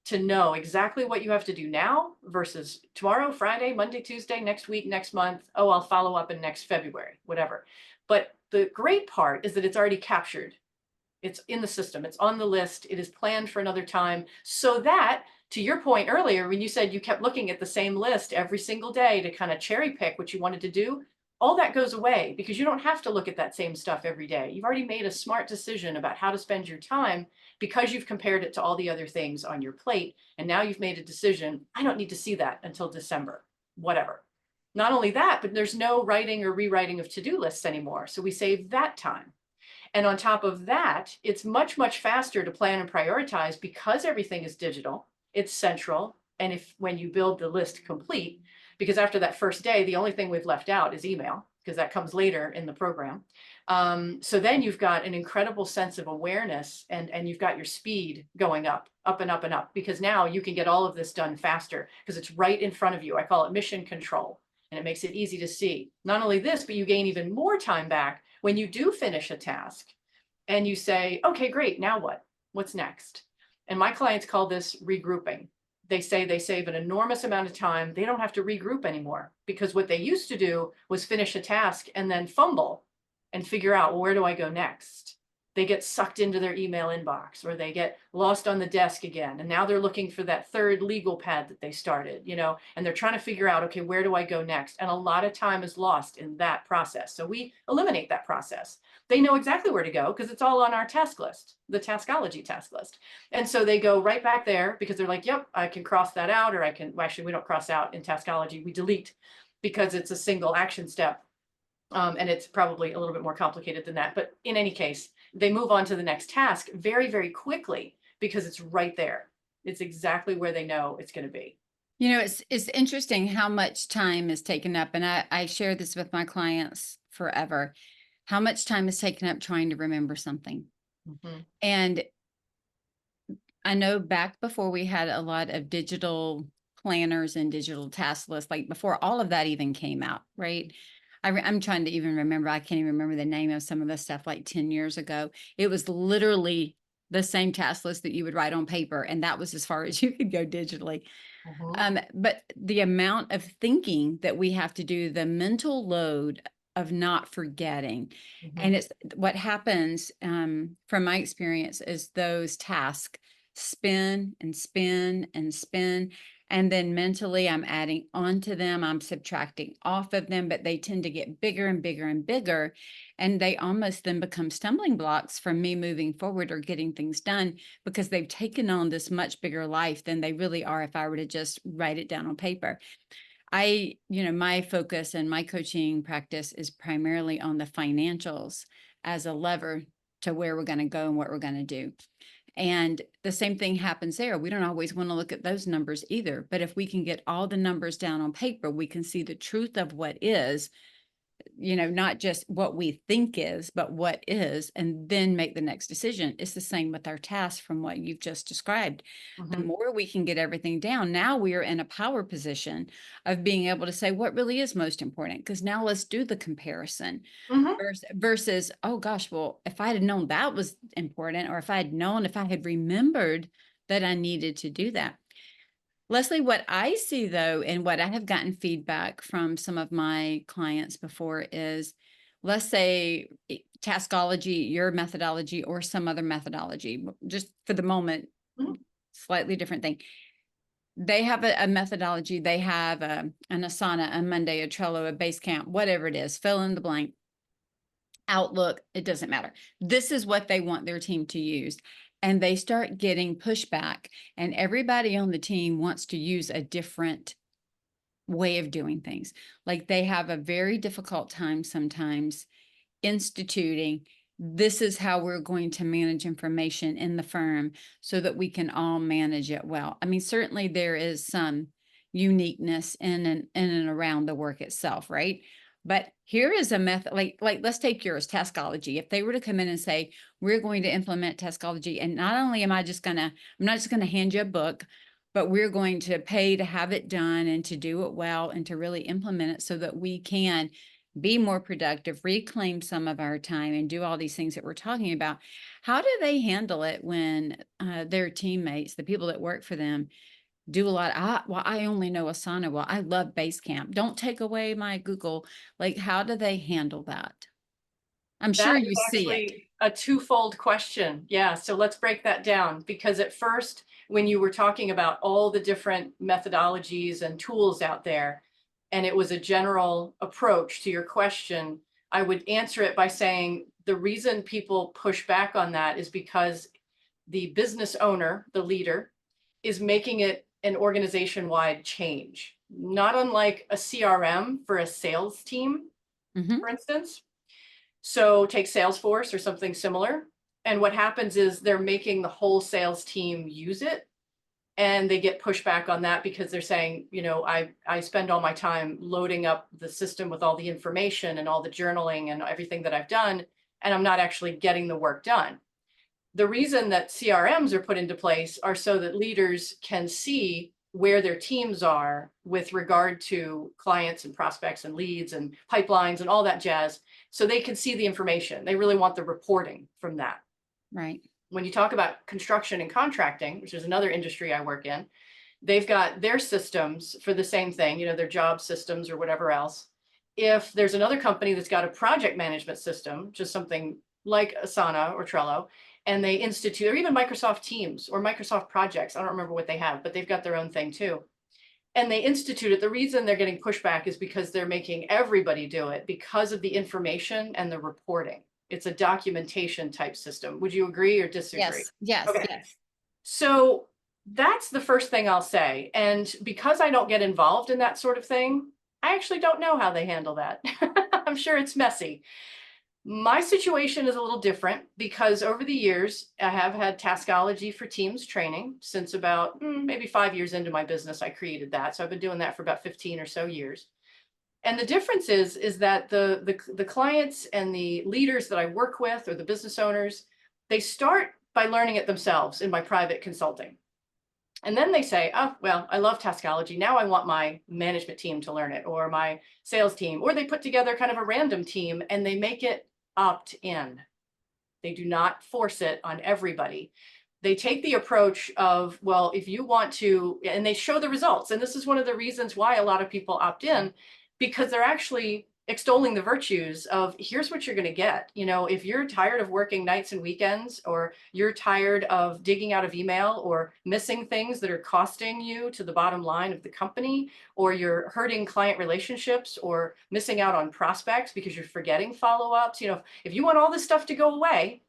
to know exactly what you have to do now versus tomorrow, Friday, Monday, Tuesday, next week, next month. Oh, I'll follow up in next February, whatever. But the great part is that it's already captured. It's in the system. It's on the list. It is planned for another time so that, to your point earlier, when you said you kept looking at the same list every single day to kind of cherry pick what you wanted to do, all that goes away because you don't have to look at that same stuff every day. You've already made a smart decision about how to spend your time because you've compared it to all the other things on your plate. And now you've made a decision. I don't need to see that until December, whatever. Not only that, but there's no writing or rewriting of to-do lists anymore. So we save that time. And on top of that, it's much, much faster to plan and prioritize because everything is digital, it's central. And if when you build the list complete, because after that first day, the only thing we've left out is email, because that comes later in the program. So then you've got an incredible sense of awareness and you've got your speed going up, up and up and up, because now you can get all of this done faster because it's right in front of you. I call it mission control. And it makes it easy to see. Not only this, but you gain even more time back when you do finish a task and you say, okay, great, now what? What's next? And my clients call this regrouping. They say they save an enormous amount of time. They don't have to regroup anymore because what they used to do was finish a task and then fumble and figure out, well, where do I go next? They get sucked into their email inbox or they get lost on the desk again. And now they're looking for that third legal pad that they started, and they're trying to figure out, okay, where do I go next? And a lot of time is lost in that process. So we eliminate that process. They know exactly where to go because it's all on our task list, the Taskology task list. And so they go right back there because they're like, yep, I can cross that out, or well, actually, we don't cross out in Taskology, we delete because it's a single action step. And it's probably a little bit more complicated than that. But in any case, they move on to the next task very, very quickly because it's right there. It's exactly where they know it's going to be. It's interesting how much time is taken up. And I share this with my clients forever. How much time is taken up trying to remember something. Mm-hmm. And I know back before we had a lot of digital planners and digital task lists, like before all of that even came out, right? I'm trying to even remember. I can't even remember the name of some of the stuff like 10 years ago. It was literally the same task list that you would write on paper. And that was as far as you could go digitally. Mm-hmm. But the amount of thinking that we have to do, the mental load of not forgetting. Mm-hmm. And it's what happens from my experience is those tasks spin and spin and spin. And then mentally, I'm adding onto them, I'm subtracting off of them, but they tend to get bigger and bigger and bigger. And they almost then become stumbling blocks from me moving forward or getting things done because they've taken on this much bigger life than they really are if I were to just write it down on paper. My focus and my coaching practice is primarily on the financials as a lever to where we're going to go and what we're going to do. And the same thing happens there. We don't always want to look at those numbers either. But if we can get all the numbers down on paper, we can see the truth of what is, not just what we think is, but what is, and then make the next decision. It's the same with our tasks from what you've just described. Mm-hmm. The more we can get everything down, now we are in a power position of being able to say what really is most important. Because now let's do the comparison versus, oh gosh, well, if I had known that was important, or if I had remembered that I needed to do that. Leslie, what I see though, and what I have gotten feedback from some of my clients before is, let's say Taskology, your methodology, or some other methodology, just for the moment, slightly different thing. They have a methodology. They have an Asana, a Monday, a Trello, a Basecamp, whatever it is, fill in the blank. Outlook, it doesn't matter. This is what they want their team to use. And they start getting pushback, and everybody on the team wants to use a different way of doing things. Like they have a very difficult time sometimes instituting, this is how we're going to manage information in the firm so that we can all manage it well. I mean, certainly there is some uniqueness in and around the work itself, right? But here is a method, like let's take yours, Taskology. If they were to come in and say, we're going to implement Taskology, and not only I'm not just going to hand you a book, but we're going to pay to have it done and to do it well and to really implement it so that we can be more productive, reclaim some of our time, and do all these things that we're talking about. How do they handle it when their teammates, the people that work for them, do a lot? Well, I only know Asana. Well, I love Basecamp. Don't take away my Google. Like, how do they handle that? I'm sure That is you see it. actually a twofold question. Yeah, so let's break that down, because at first, when you were talking about all the different methodologies and tools out there, and it was a general approach to your question, I would answer it by saying the reason people push back on that is because the business owner, the leader, is making it an organization-wide change, not unlike a CRM for a sales team, Hmm. for instance. So take Salesforce or something similar. And what happens is they're making the whole sales team use it. And they get pushback on that because they're saying, I spend all my time loading up the system with all the information and all the journaling and everything that I've done, and I'm not actually getting the work done. The reason that CRMs are put into place are so that leaders can see where their teams are with regard to clients and prospects and leads and pipelines and all that jazz. So they can see the information. They really want the reporting from that. Right. When you talk about construction and contracting, which is another industry I work in, they've got their systems for the same thing, their job systems or whatever else. If there's another company that's got a project management system, just something like Asana or Trello, and they institute, or even Microsoft Teams or Microsoft Projects, I don't remember what they have, but they've got their own thing too. And they institute it. The reason they're getting pushback is because they're making everybody do it because of the information and the reporting. It's a documentation type system. Would you agree or disagree? Yes. Yes. Okay. Yes. So that's the first thing I'll say. And because I don't get involved in that sort of thing, I actually don't know how they handle that. I'm sure it's messy. My situation is a little different because over the years, I have had Taskology for Teams training since about maybe 5 years into my business. I created that. So I've been doing that for about 15 or so years. And the difference is that the clients and the leaders that I work with, or the business owners, they start by learning it themselves in my private consulting. And then they say, oh, well, I love Taskology. Now I want my management team to learn it, or my sales team, or they put together kind of a random team and they make it opt in. They do not force it on everybody. They take the approach of, well, if you want to, and they show the results. And this is one of the reasons why a lot of people opt in, because they're actually extolling the virtues of, here's what you're going to get. If you're tired of working nights and weekends, or you're tired of digging out of email or missing things that are costing you to the bottom line of the company, or you're hurting client relationships or missing out on prospects because you're forgetting follow-ups, if you want all this stuff to go away,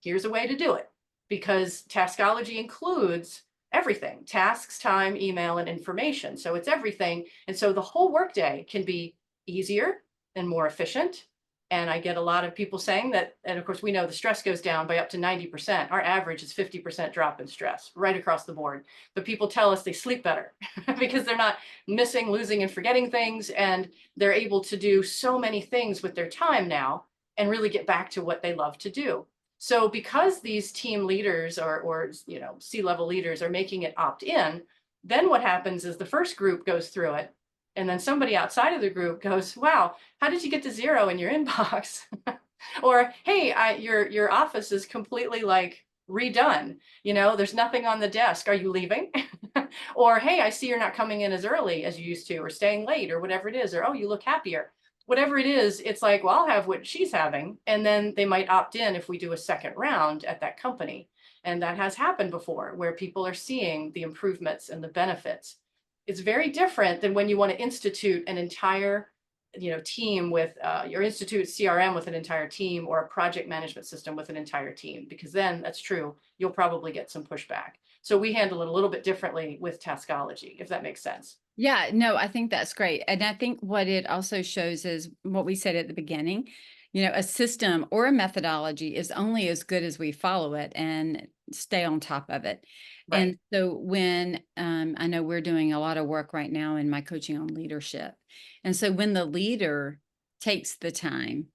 here's a way to do it. Because Taskology includes everything: tasks, time, email, and information. So it's everything. And so the whole workday can be easier and more efficient. And I get a lot of people saying that, and of course, we know the stress goes down by up to 90%. Our average is 50% drop in stress right across the board. But people tell us they sleep better because they're not missing, losing, and forgetting things. And they're able to do so many things with their time now and really get back to what they love to do. So because these team leaders or C-level leaders are making it opt in, then what happens is the first group goes through it, and then somebody outside of the group goes, wow, how did you get to 0 in your inbox? Or, hey, your office is completely like redone. There's nothing on the desk. Are you leaving? Or, hey, I see you're not coming in as early as you used to, or staying late, or whatever it is. Or, oh, you look happier. Whatever it is, it's like, well, I'll have what she's having. And then they might opt in if we do a second round at that company. And that has happened before, where people are seeing the improvements and the benefits. It's very different than when you want to institute an entire team with your institute CRM with an entire team, or a project management system with an entire team, because then that's true, you'll probably get some pushback. So we handle it a little bit differently with Taskology, if that makes sense. Yeah, no, I think that's great. And I think what it also shows is what we said at the beginning. A system or a methodology is only as good as we follow it and stay on top of it. Right. And so when I know we're doing a lot of work right now in my coaching on leadership. And so when the leader takes the time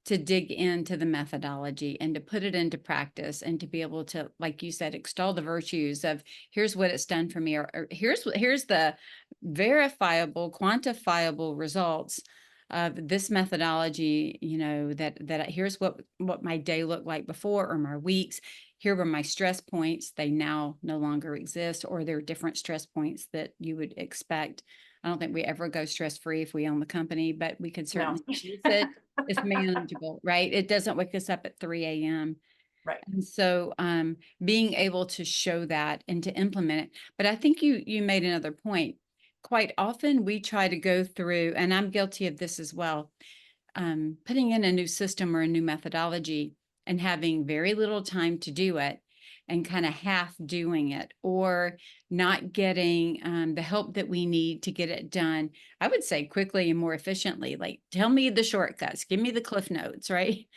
to dig into the methodology and to put it into practice, and to be able to, like you said, extol the virtues of, here's what it's done for me, or here's the verifiable, quantifiable results of this methodology, that here's what my day looked like before, or my weeks. Here were my stress points. They now no longer exist, or they're different stress points that you would expect. I don't think we ever go stress free if we own the company, but we could No. certainly use it. It's manageable, right? It doesn't wake us up at 3 a.m. Right. And so being able to show that and to implement it. But I think you made another point. Quite often we try to go through, and I'm guilty of this as well, putting in a new system or a new methodology and having very little time to do it, and kind of half doing it, or not getting the help that we need to get it done. I would say quickly and more efficiently. Like, tell me the shortcuts, give me the cliff notes, right?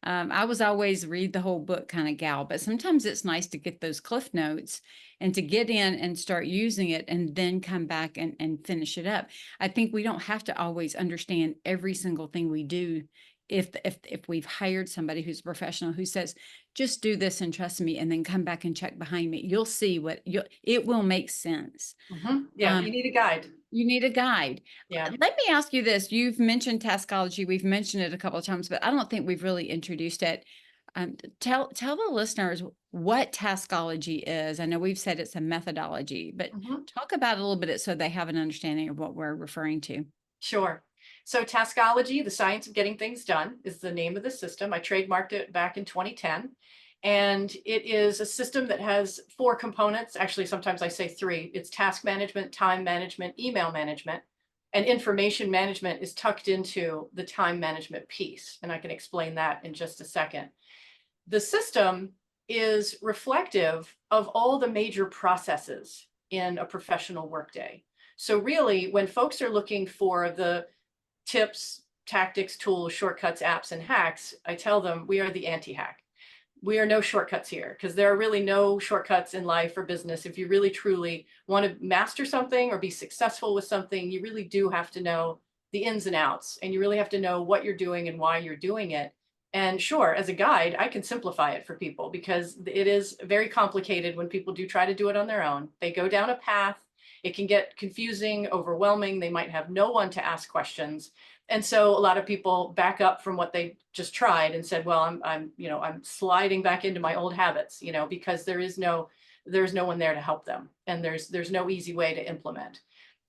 I was always read the whole book kind of gal, but sometimes it's nice to get those cliff notes and to get in and start using it and then come back and finish it up. I think we don't have to always understand every single thing we do. If we've hired somebody who's a professional who says, just do this and trust me, and then come back and check behind me, you'll see it will make sense. Yeah, you need a guide. You need a guide. Yeah. Let me ask you this. You've mentioned Taskology. We've mentioned it a couple of times, but I don't think we've really introduced it. Tell the listeners what Taskology is. I know we've said it's a methodology, but talk about it a little bit so they have an understanding of what we're referring to. Sure. So Taskology, the science of getting things done, is the name of the system. I trademarked it back in 2010. And it is a system that has 4 components. Actually, sometimes I say 3. It's task management, time management, email management, and information management is tucked into the time management piece. And I can explain that in just a second. The system is reflective of all the major processes in a professional workday. So really, when folks are looking for the tips, tactics, tools, shortcuts, apps, and hacks, I tell them we are the anti-hack. We are no shortcuts here, because there are really no shortcuts in life or business. If you really truly want to master something or be successful with something, you really do have to know the ins and outs, and you really have to know what you're doing and why you're doing it. And sure, as a guide, I can simplify it for people, because it is very complicated when people do try to do it on their own. They go down a path. It can get confusing, overwhelming. They might have no one to ask questions. And so a lot of people back up from what they just tried and said, well, I'm sliding back into my old habits, because there's no one there to help them. And there's no easy way to implement.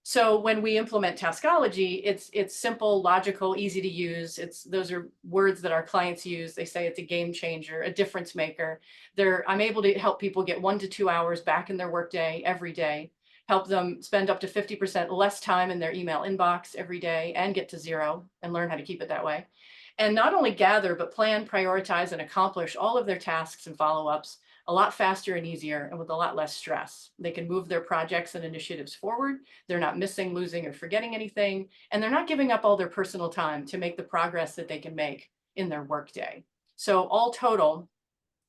So when we implement Taskology, it's simple, logical, easy to use. Those are words that our clients use. They say it's a game changer, a difference maker. I'm able to help people get 1 to 2 hours back in their workday every day, help them spend up to 50% less time in their email inbox every day and get to 0 and learn how to keep it that way. And not only gather, but plan, prioritize, and accomplish all of their tasks and follow-ups a lot faster and easier and with a lot less stress. They can move their projects and initiatives forward. They're not missing, losing, or forgetting anything. And they're not giving up all their personal time to make the progress that they can make in their workday. So all total,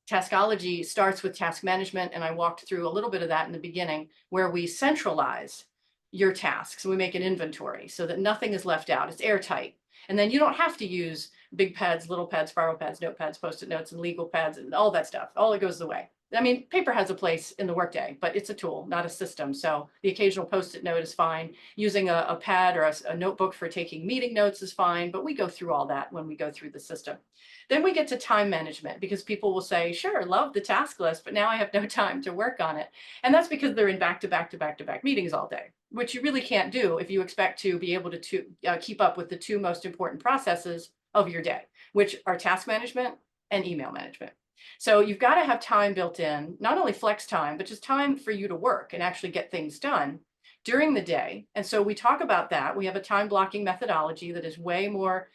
Taskology starts with task management, and I walked through a little bit of that in the beginning, where we centralize your tasks. We make an inventory so that nothing is left out. It's airtight. And then you don't have to use big pads, little pads, spiral pads, notepads, post-it notes, and legal pads, and all that stuff. All it goes away. I mean, paper has a place in the workday, but it's a tool, not a system. So the occasional post-it note is fine. Using a pad or a notebook for taking meeting notes is fine, but we go through all that when we go through the system. Then we get to time management, because people will say, sure, love the task list, but now I have no time to work on it. And that's because they're in back-to-back meetings all day, which you really can't do if you expect to be able to keep up with the 2 most important processes of your day, which are task management and email management. So you've got to have time built in, not only flex time, but just time for you to work and actually get things done during the day. And so we talk about that. We have a time blocking methodology that is way more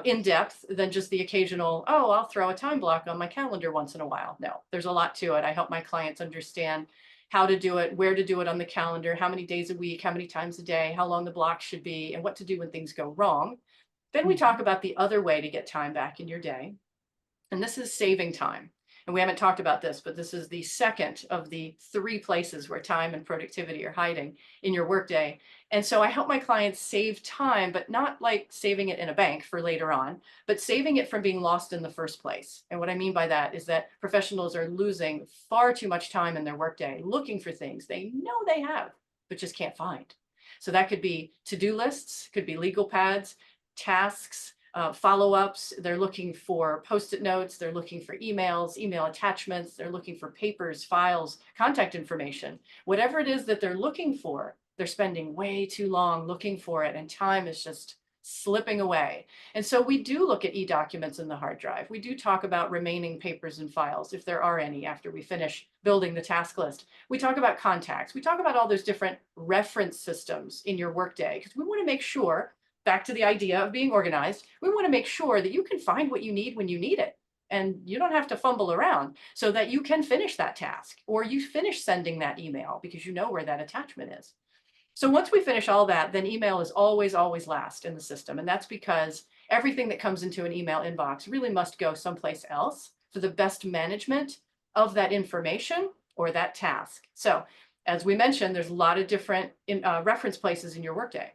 in depth than just the occasional, oh, I'll throw a time block on my calendar once in a while. No, there's a lot to it. I help my clients understand how to do it, where to do it on the calendar, how many days a week, how many times a day, how long the block should be, and what to do when things go wrong. Then we talk about the other way to get time back in your day. And this is saving time. And we haven't talked about this, but this is the second of the 3 places where time and productivity are hiding in your workday. And so I help my clients save time, but not like saving it in a bank for later on, but saving it from being lost in the first place. And what I mean by that is that professionals are losing far too much time in their workday looking for things they know they have, but just can't find. So that could be to-do lists, could be legal pads, tasks, follow-ups. They're looking for Post-it notes. They're looking for emails, email attachments. They're looking for papers, files, contact information. Whatever it is that they're looking for, they're spending way too long looking for it, and time is just slipping away. And so we do look at e-documents in the hard drive. We do talk about remaining papers and files, if there are any, after we finish building the task list. We talk about contacts. We talk about all those different reference systems in your Workday, because we want to make sure, back to the idea of being organized, we want to make sure that you can find what you need when you need it. And you don't have to fumble around, so that you can finish that task, or you finish sending that email because you know where that attachment is. So once we finish all that, then email is always, always last in the system. And that's because everything that comes into an email inbox really must go someplace else for the best management of that information or that task. So as we mentioned, there's a lot of different reference places in your Workday.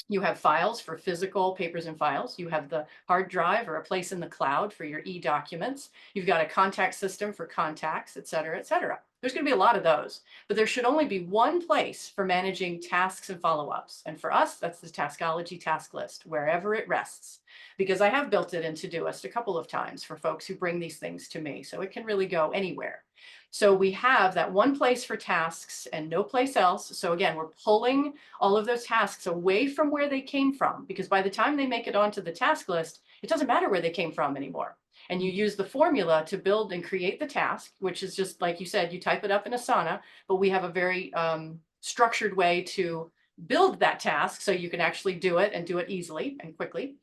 You have files for physical papers and files. You have the hard drive or a place in the cloud for your e-documents. You've got a contact system for contacts, et cetera, et cetera. There's going to be a lot of those, but there should only be one place for managing tasks and follow-ups. And for us, that's the Taskology task list, wherever it rests, because I have built it in Todoist a couple of times for folks who bring these things to me. So it can really go anywhere. So we have that one place for tasks and no place else. So again, we're pulling all of those tasks away from where they came from, because by the time they make it onto the task list, it doesn't matter where they came from anymore. And you use the formula to build and create the task, which is just like you said, you type it up in Asana, but we have a very structured way to build that task so you can actually do it and do it easily and quickly.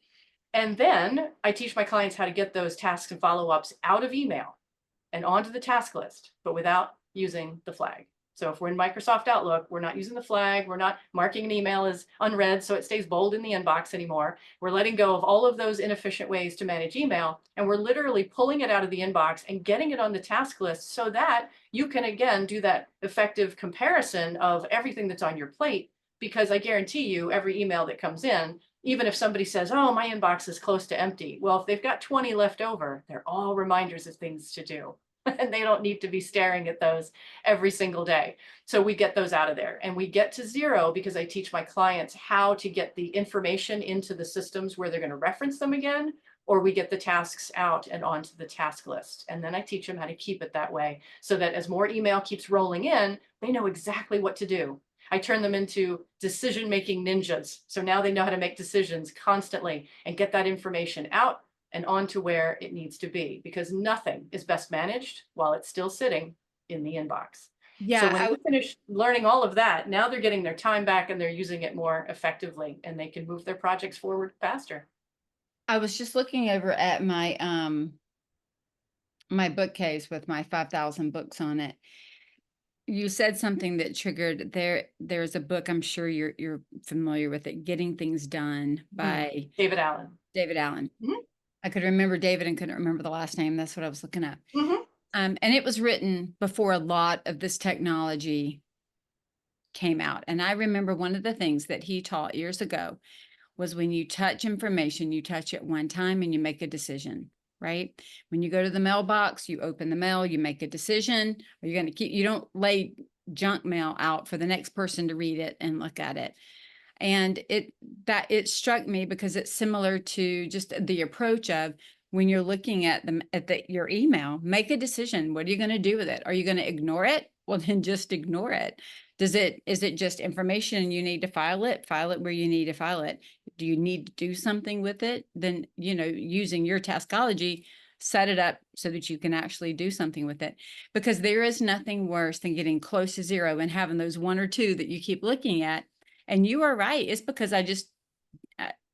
And then I teach my clients how to get those tasks and follow-ups out of email and onto the task list, but without using the flag. So if we're in Microsoft Outlook, we're not using the flag, we're not marking an email as unread so it stays bold in the inbox anymore. We're letting go of all of those inefficient ways to manage email, and we're literally pulling it out of the inbox and getting it on the task list so that you can, again, do that effective comparison of everything that's on your plate. Because I guarantee you, every email that comes in, even if somebody says, oh, my inbox is close to empty, well, if they've got 20 left over, they're all reminders of things to do. And they don't need to be staring at those every single day. So we get those out of there, and we get to zero because I teach my clients how to get the information into the systems where they're going to reference them again, or we get the tasks out and onto the task list. And then I teach them how to keep it that way so that as more email keeps rolling in, they know exactly what to do. I turn them into decision-making ninjas. So now they know how to make decisions constantly and get that information out and onto where it needs to be, because nothing is best managed while it's still sitting in the inbox. Yeah, So when we finish learning all of that, now they're getting their time back and they're using it more effectively, and they can move their projects forward faster. I was just looking over at my my bookcase with my 5,000 books on it. You said something that triggered there's a book, I'm sure you're familiar with it, Getting Things Done by David Allen. David Allen. Mhm. I could remember David and couldn't remember the last name. That's what I was looking up. Mhm. And it was written before a lot of this technology came out. And I remember one of the things that he taught years ago was when you touch information, you touch it one time and you make a decision, right? When you go to the mailbox, you open the mail, you make a decision. Are you going to keep, you don't lay junk mail out for the next person to read it and look at it. And it struck me because it's similar to just the approach of when you're looking at your email, make a decision. What are you going to do with it? Are you going to ignore it? Well, then just ignore it. Is it just information and you need to file it? File it where you need to file it. Do you need to do something with it? Then, using your Taskology, set it up so that you can actually do something with it, because there is nothing worse than getting close to zero and having those one or two that you keep looking at. And you are right. It's because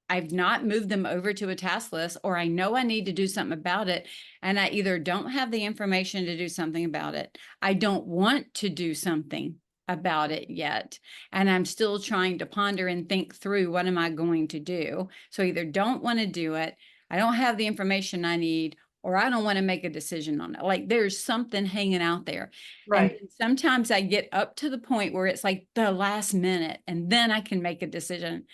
I've not moved them over to a task list, or I know I need to do something about it. And I either don't have the information to do something about it. I don't want to do something about it yet. And I'm still trying to ponder and think through, what am I going to do? So I either don't want to do it, I don't have the information I need, or I don't want to make a decision on it. Like there's something hanging out there. Right. And sometimes I get up to the point where it's like the last minute and then I can make a decision.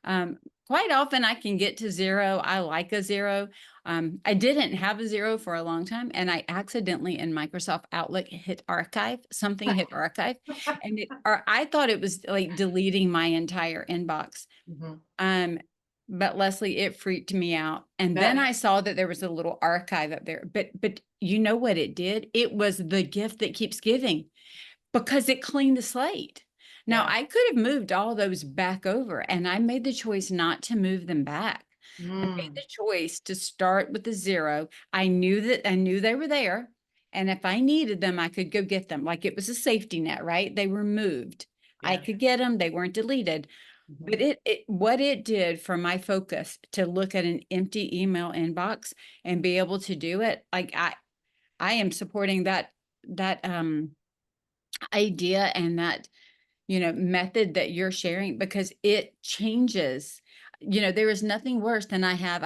Quite often I can get to zero. I like a zero. I didn't have a zero for a long time, and I accidentally in Microsoft Outlook hit archive. Something hit archive, and I thought it was like deleting my entire inbox. Mhm. But Leslie, it freaked me out. And then That, I saw that there was a little archive up there. But you know what it did? It was the gift that keeps giving because it cleaned the slate. Now, yeah. I could have moved all those back over, and I made the choice not to move them back. I made Mm, the choice to start with the zero. I knew they were there. And if I needed them, I could go get them. Like it was a safety net, right? They were moved. I yeah. could get them. They weren't deleted. But Mhm. it what it did for my focus to look at an empty email inbox and be able to do it, like I am supporting that idea and that method that you're sharing because it changes. There is nothing worse than I had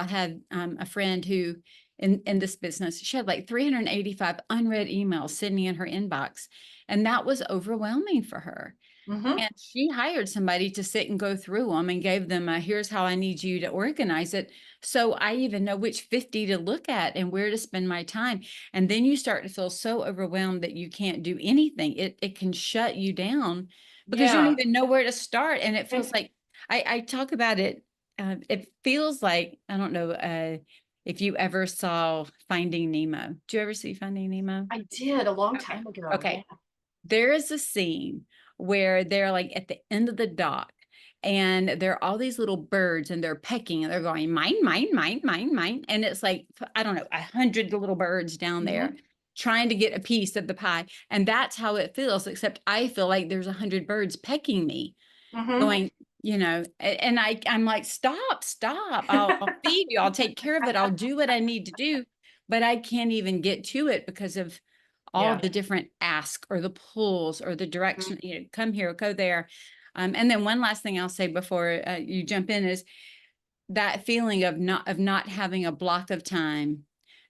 a friend who in this business, she had like 385 unread emails sitting in her inbox, and that was overwhelming for her. Mhm. And she hired somebody to sit and go through them and gave them a, here's how I need you to organize it. So I even know which 50 to look at and where to spend my time. And then you start to feel so overwhelmed that you can't do anything. It can shut you down because you don't Yeah. even know where to start. And it feels And like I talk about it. It feels like, I don't know if you ever saw Finding Nemo. Do you ever see Finding Nemo? I did a long Okay. time ago. Yeah. Okay. There is a scene where they're like at the end of the dock and there are all these little birds and they're pecking and they're going mine, mine, mine, mine, mine. And it's like, I don't know, 100 little birds down there Mhm. trying to get a piece of the pie. And that's how it feels, except I feel like there's 100 birds pecking me, Mhm. going, and I'm like, stop, stop. I'll feed you. I'll take care of it. I'll do what I need to do. But I can't even get to it because of all Yeah. the different asks or the pulls or the Mhm. direction, come here, go there. And then one last thing I'll say before you jump in is that feeling of not having a block of time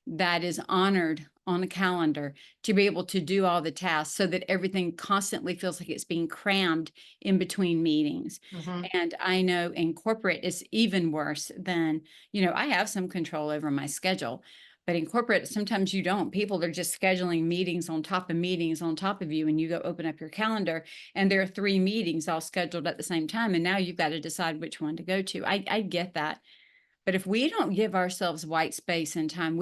that is honored on a calendar to be able to do all the tasks so that everything constantly feels like it's being crammed in between meetings. Mhm. And I know in corporate it's even worse than, I have some control over my schedule, but in corporate sometimes you don't. People are just scheduling meetings on top of meetings on top of you, and you go open up your calendar and there are 3 meetings all scheduled at the same time, and now you've got to decide which one to go to. I get that. But if we don't give ourselves white space and time,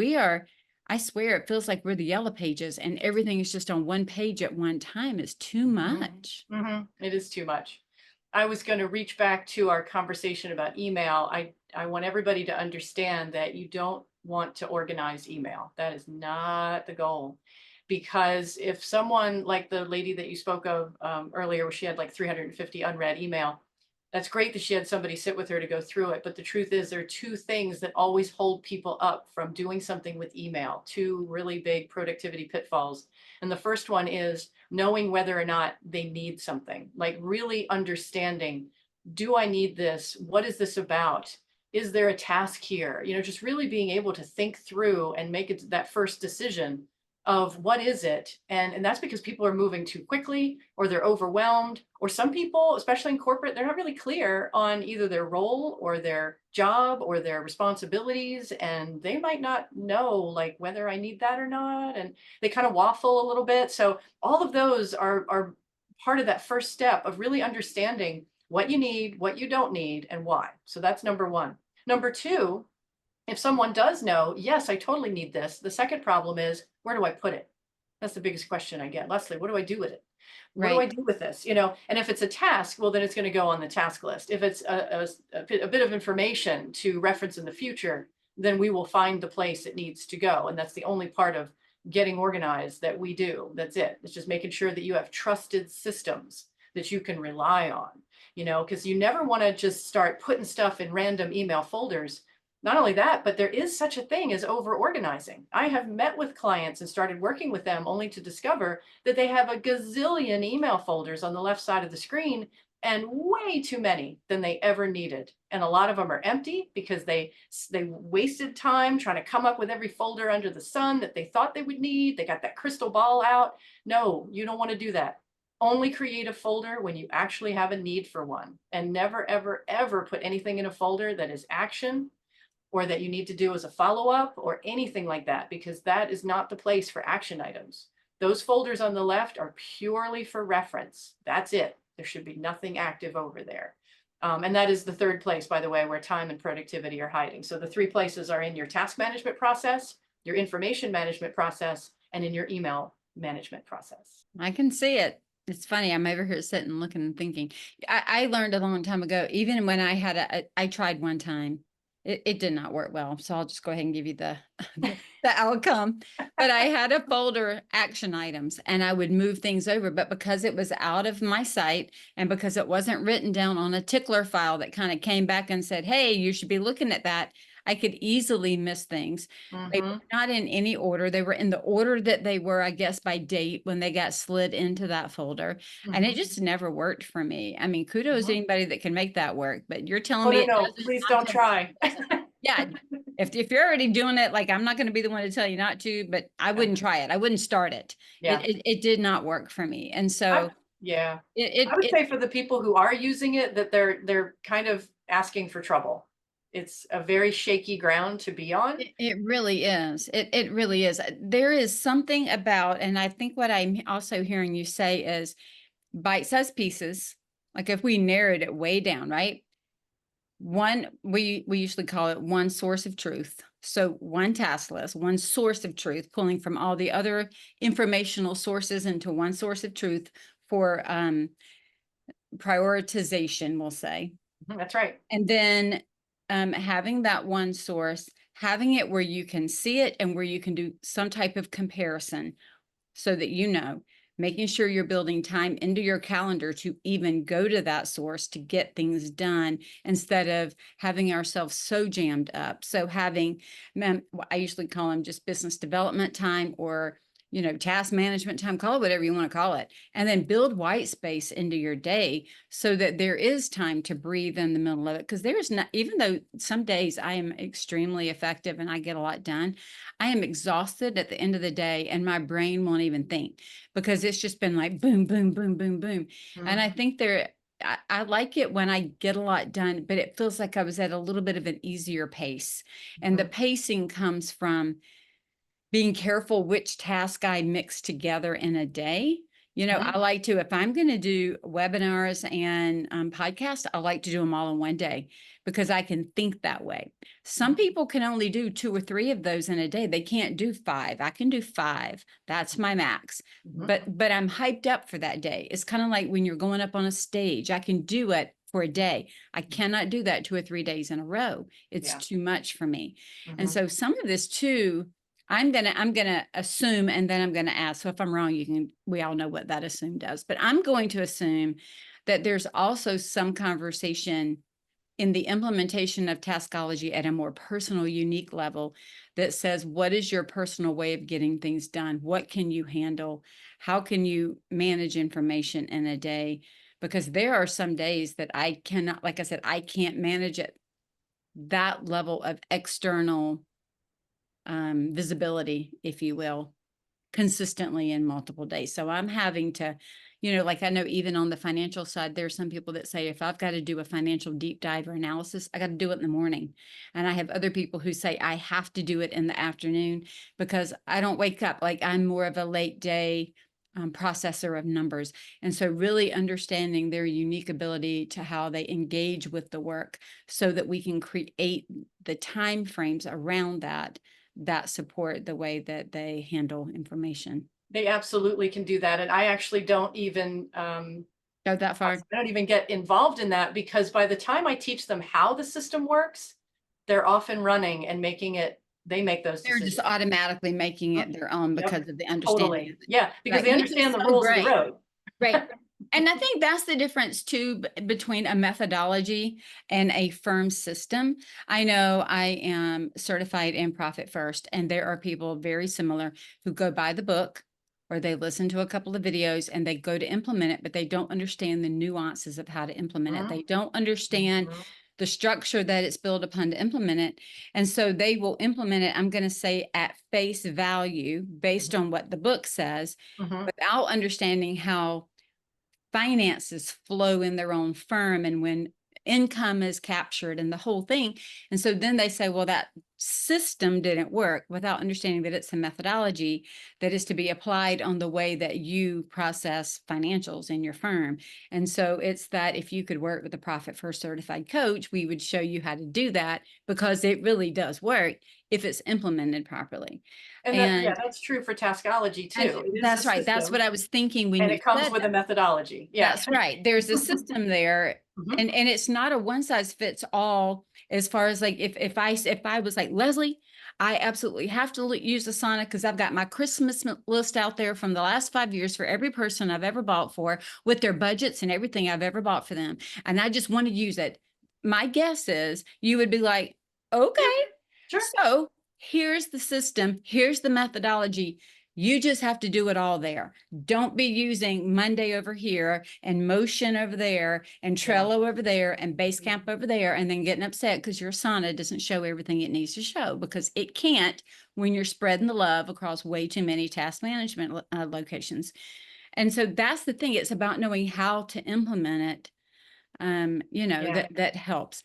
I swear it feels like we're the yellow pages and everything is just on one page at one time. It's too Mhm. much. Mhm. It is too much. I was going to reach back to our conversation about email. I want everybody to understand that you don't want to organize email. That is not the goal. Because if someone like the lady that you spoke of earlier, where she had like 350 unread email, that's great that she had somebody sit with her to go through it. But the truth is, there are two things that always hold people up from doing something with email, two really big productivity pitfalls. And the first one is knowing whether or not they need something, like really understanding, do I need this? What is this about? Is there a task here? Just really being able to think through and make it that first decision of what is it? And that's because people are moving too quickly or they're overwhelmed, or some people, especially in corporate, they're not really clear on either their role or their job or their responsibilities, and they might not know like whether I need that or not. And they kind of waffle a little bit. So all of those are part of that first step of really understanding what you need, what you don't need, and why. So that's number one. Number two, if someone does know, yes, I totally need this, the second problem is, where do I put it? That's the biggest question I get. Leslie, what do I do with it? What do I Right. do with this? And if it's a task, well, then it's going to go on the task list. If it's a bit of information to reference in the future, then we will find the place it needs to go. And that's the only part of getting organized that we do. That's it. It's just making sure that you have trusted systems that you can rely on, because you never want to just start putting stuff in random email folders. Not only that, but there is such a thing as over organizing. I have met with clients and started working with them only to discover that they have a gazillion email folders on the left side of the screen, and way too many than they ever needed. And a lot of them are empty because they wasted time trying to come up with every folder under the sun that they thought they would need. They got that crystal ball out. No, you don't want to do that. Only create a folder when you actually have a need for one, and never, ever, ever put anything in a folder that is action or that you need to do as a follow-up or anything like that, because that is not the place for action items. Those folders on the left are purely for reference. That's it. There should be nothing active over there. And that is the third place, by the way, where time and productivity are hiding. So the three places are in your task management process, your information management process, and in your email management process. I can see it. It's funny. I'm over here sitting, looking and thinking. I learned a long time ago, even when I had I tried one time, it did not work well. So I'll just go ahead and give you the, the outcome. But I had a folder action items and I would move things over. But because it was out of my sight and because it wasn't written down on a tickler file that kind of came back and said, hey, you should be looking at that, I could easily miss things. They were Mhm. not in any order. They were in the order that they were, I guess, by date when they got slid into that folder. And it Mhm. just never worked for me. I mean, kudos to Mhm. anybody that can make that work, but you're telling Oh, me no, it no, doesn't. please I'm don't telling you try. it doesn't. Yeah. If you're already doing it, like I'm not going to be the one to tell you not to, but I Yeah. wouldn't try it. I wouldn't start it. Yeah. It did not work for me. And I so yeah. I would it say for the people who are using it, that they're kind of asking for trouble. It's a very shaky ground to be on. it really is. It really is. There is something about, and I think what I'm also hearing you say is bite-sized pieces. Like if we narrowed it way down, right? One, we usually call it one source of truth. So one task list, one source of truth, pulling from all the other informational sources into one source of truth for prioritization, we'll say. Mhm, that's right. And then having that one source, having it where you can see it and where you can do some type of comparison so that you know, making sure you're building time into your calendar to even go to that source to get things done instead of having ourselves so jammed up. So having, I usually call them just business development time or task management time, call it whatever you want to call it, and then build white space into your day so that there is time to breathe in the middle of it. Because there's not, even though some days I am extremely effective and I get a lot done, I am exhausted at the end of the day and my brain won't even think because it's just been like boom, boom, boom, boom, boom. And I Mhm, think I like it when I get a lot done, but it feels like I was at a little bit of an easier pace. And the mhm, pacing comes from being careful which task I mix together in a day. I mhm, like to, if I'm going to do webinars and podcasts, I like to do them all in one day because I can think that way. Some mhm, people can only do two or three of those in a day. They can't do five. I can do five. That's my max. mhm. But I'm hyped up for that day. It's kind of like when you're going up on a stage. I can do it for a day. I cannot do that 2 or 3 days in a row. It's Yeah. too much for me. And Mhm. so some of this too, I'm gonna assume and then I'm gonna ask. So if I'm wrong, we all know what that assume does. But I'm going to assume that there's also some conversation in the implementation of taskology at a more personal, unique level that says, what is your personal way of getting things done? What can you handle? How can you manage information in a day? Because there are some days that I cannot, like I said, I can't manage it that level of external visibility, if you will, consistently in multiple days. So I'm having to, like I know even on the financial side, there's some people that say if I've got to do a financial deep dive or analysis, I got to do it in the morning. And I have other people who say I have to do it in the afternoon because I don't wake up. Like I'm more of a late day processor of numbers. And so really understanding their unique ability to how they engage with the work so that we can create the time frames around that support the way that they handle information. They absolutely can do that, and I actually don't even, Go that I far? don't even get involved in that because by the time I teach them how the system works, they're off and running and making it they make those They're just decisions. automatically making Mhm. it their own Yep, because of the understanding totally. of it. Yeah, because Right, they which is understand the so rules of the great. road. Right. And I think that's the difference too between a methodology and a firm system. I know I am certified in Profit First, and there are people very similar who go by the book or they listen to a couple of videos and they go to implement it, but they don't understand the nuances of how to implement it. Mhm, They don't understand mhm, the structure that it's built upon to implement it. And so they will implement it, I'm going to say, at face value based mhm, on what the book says, mhm. without understanding how finances flow in their own firm and when income is captured and the whole thing. And so then they say, well, that system didn't work without understanding that it's a methodology that is to be applied on the way that you process financials in your firm. And so it's that if you could work with a Profit First certified coach, we would show you how to do that, because it really does work if it's implemented properly. And And that's true for Taskology too. It is a that's right. That's what system I was thinking when and you it comes said with a that. methodology. Yeah. That's right. There's a system there, Mhm. and it's not a one size fits all, as far as like if I was like, Leslie, I absolutely have to use Asana because I've got my Christmas list out there from the last 5 years for every person I've ever bought for, with their budgets and everything I've ever bought for them, and I just want to use it. My guess is you would be like, Yeah, okay, sure. so here's the system, here's the methodology. You just have to do it all there. Don't be using Monday over here and Motion over there and Yeah. Trello over there and Basecamp over there, and then getting upset because your Asana doesn't show everything it needs to show, because it can't when you're spreading the love across way too many task management locations. And so that's the thing. It's about knowing how to implement it. Yeah. That helps.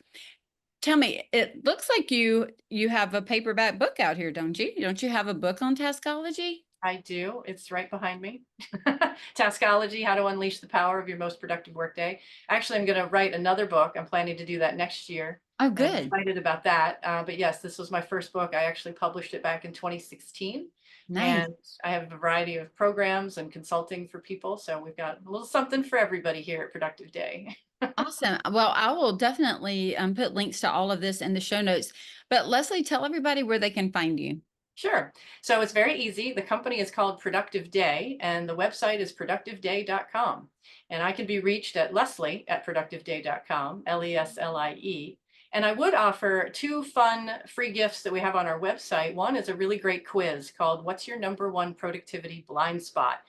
Tell me, it looks like you have a paperback book out here, don't you? Don't you have a book on Taskology? I do. It's right behind me. Taskology, How to Unleash the Power of Your Most Productive Workday. Actually, I'm going to write another book. I'm planning to do that next year. Oh, I'm good. excited about that. But yes, this was my first book. I actually published it back in 2016. Nice. And I have a variety of programs and consulting for people. So we've got a little something for everybody here at Productive Day. Awesome. Well, I will definitely put links to all of this in the show notes. But Leslie, tell everybody where they can find you. Sure. So it's very easy. The company is called Productive Day, and the website is productiveday.com. And I can be reached at Leslie@productiveday.com, Leslie. And I would offer 2 fun free gifts that we have on our website. One is a really great quiz called What's Your Number One Productivity Blind Spot?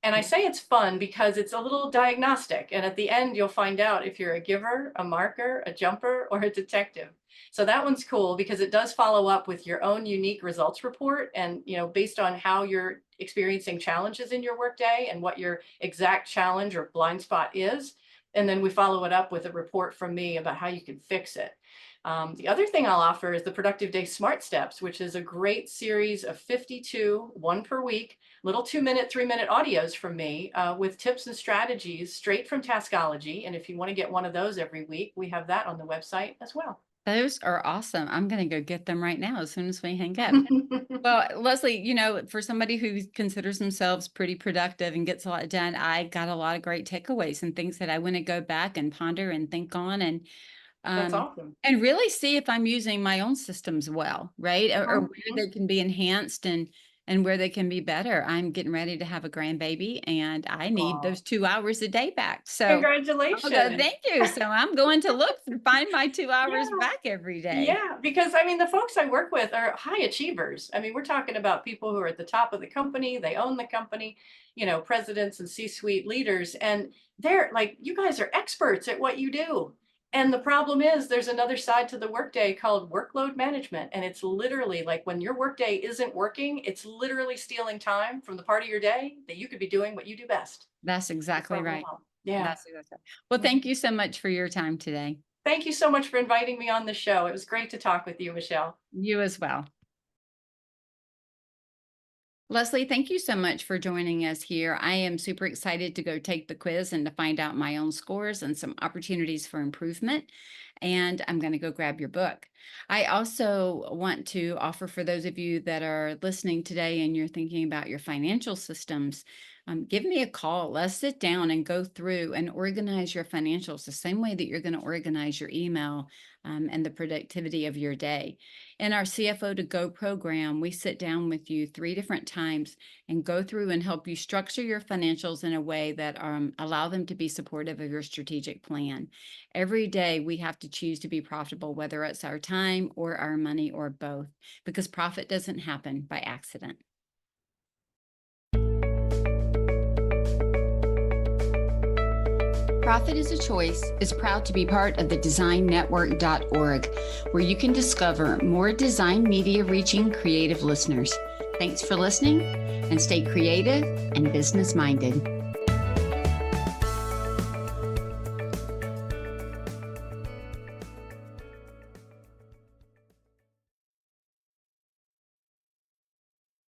And I say it's fun because it's a little diagnostic. And at the end, you'll find out if you're a giver, a marker, a jumper, or a detective. So that one's cool because it does follow up with your own unique results report. And, based on how you're experiencing challenges in your workday and what your exact challenge or blind spot is. And then we follow it up with a report from me about how you can fix it. The other thing I'll offer is the Productive Day Smart Steps, which is a great series of 52, one per week, little 2-minute, 3-minute audios from me with tips and strategies straight from Taskology. And if you want to get one of those every week, we have that on the website as well. Those are awesome. I'm going to go get them right now as soon as we hang up. Well, Leslie, for somebody who considers themselves pretty productive and gets a lot done, I got a lot of great takeaways and things that I want to go back and ponder and think on, That's awesome. and really see if I'm using my own systems well, right? Or where they can be enhanced and where they can be better. I'm getting ready to have a grandbaby, and I need those 2 hours a day back. So, Congratulations. thank you. So I'm going to look and find my 2 hours Yeah. back every day. Yeah, because the folks I work with are high achievers. We're talking about people who are at the top of the company, they own the company, presidents and C-suite leaders, and they're like, you guys are experts at what you do. And the problem is there's another side to the workday called workload management. And it's literally like when your workday isn't working, it's literally stealing time from the part of your day that you could be doing what you do best. That's exactly right. Yeah. That's exactly right. Well, thank you so much for your time today. Thank you so much for inviting me on the show. It was great to talk with you, Michelle. You as well. Leslie, thank you so much for joining us here. I am super excited to go take the quiz and to find out my own scores and some opportunities for improvement. And I'm going to go grab your book. I also want to offer, for those of you that are listening today and you're thinking about your financial systems, give me a call. Let's sit down and go through and organize your financials the same way that you're going to organize your email and the productivity of your day. In our CFO to Go program, we sit down with you 3 different times and go through and help you structure your financials in a way that allow them to be supportive of your strategic plan. Every day we have to choose to be profitable, whether it's our time or our money or both, because profit doesn't happen by accident. Profit is a Choice is proud to be part of the designnetwork.org, where you can discover more design media reaching creative listeners. Thanks for listening, and stay creative and business minded.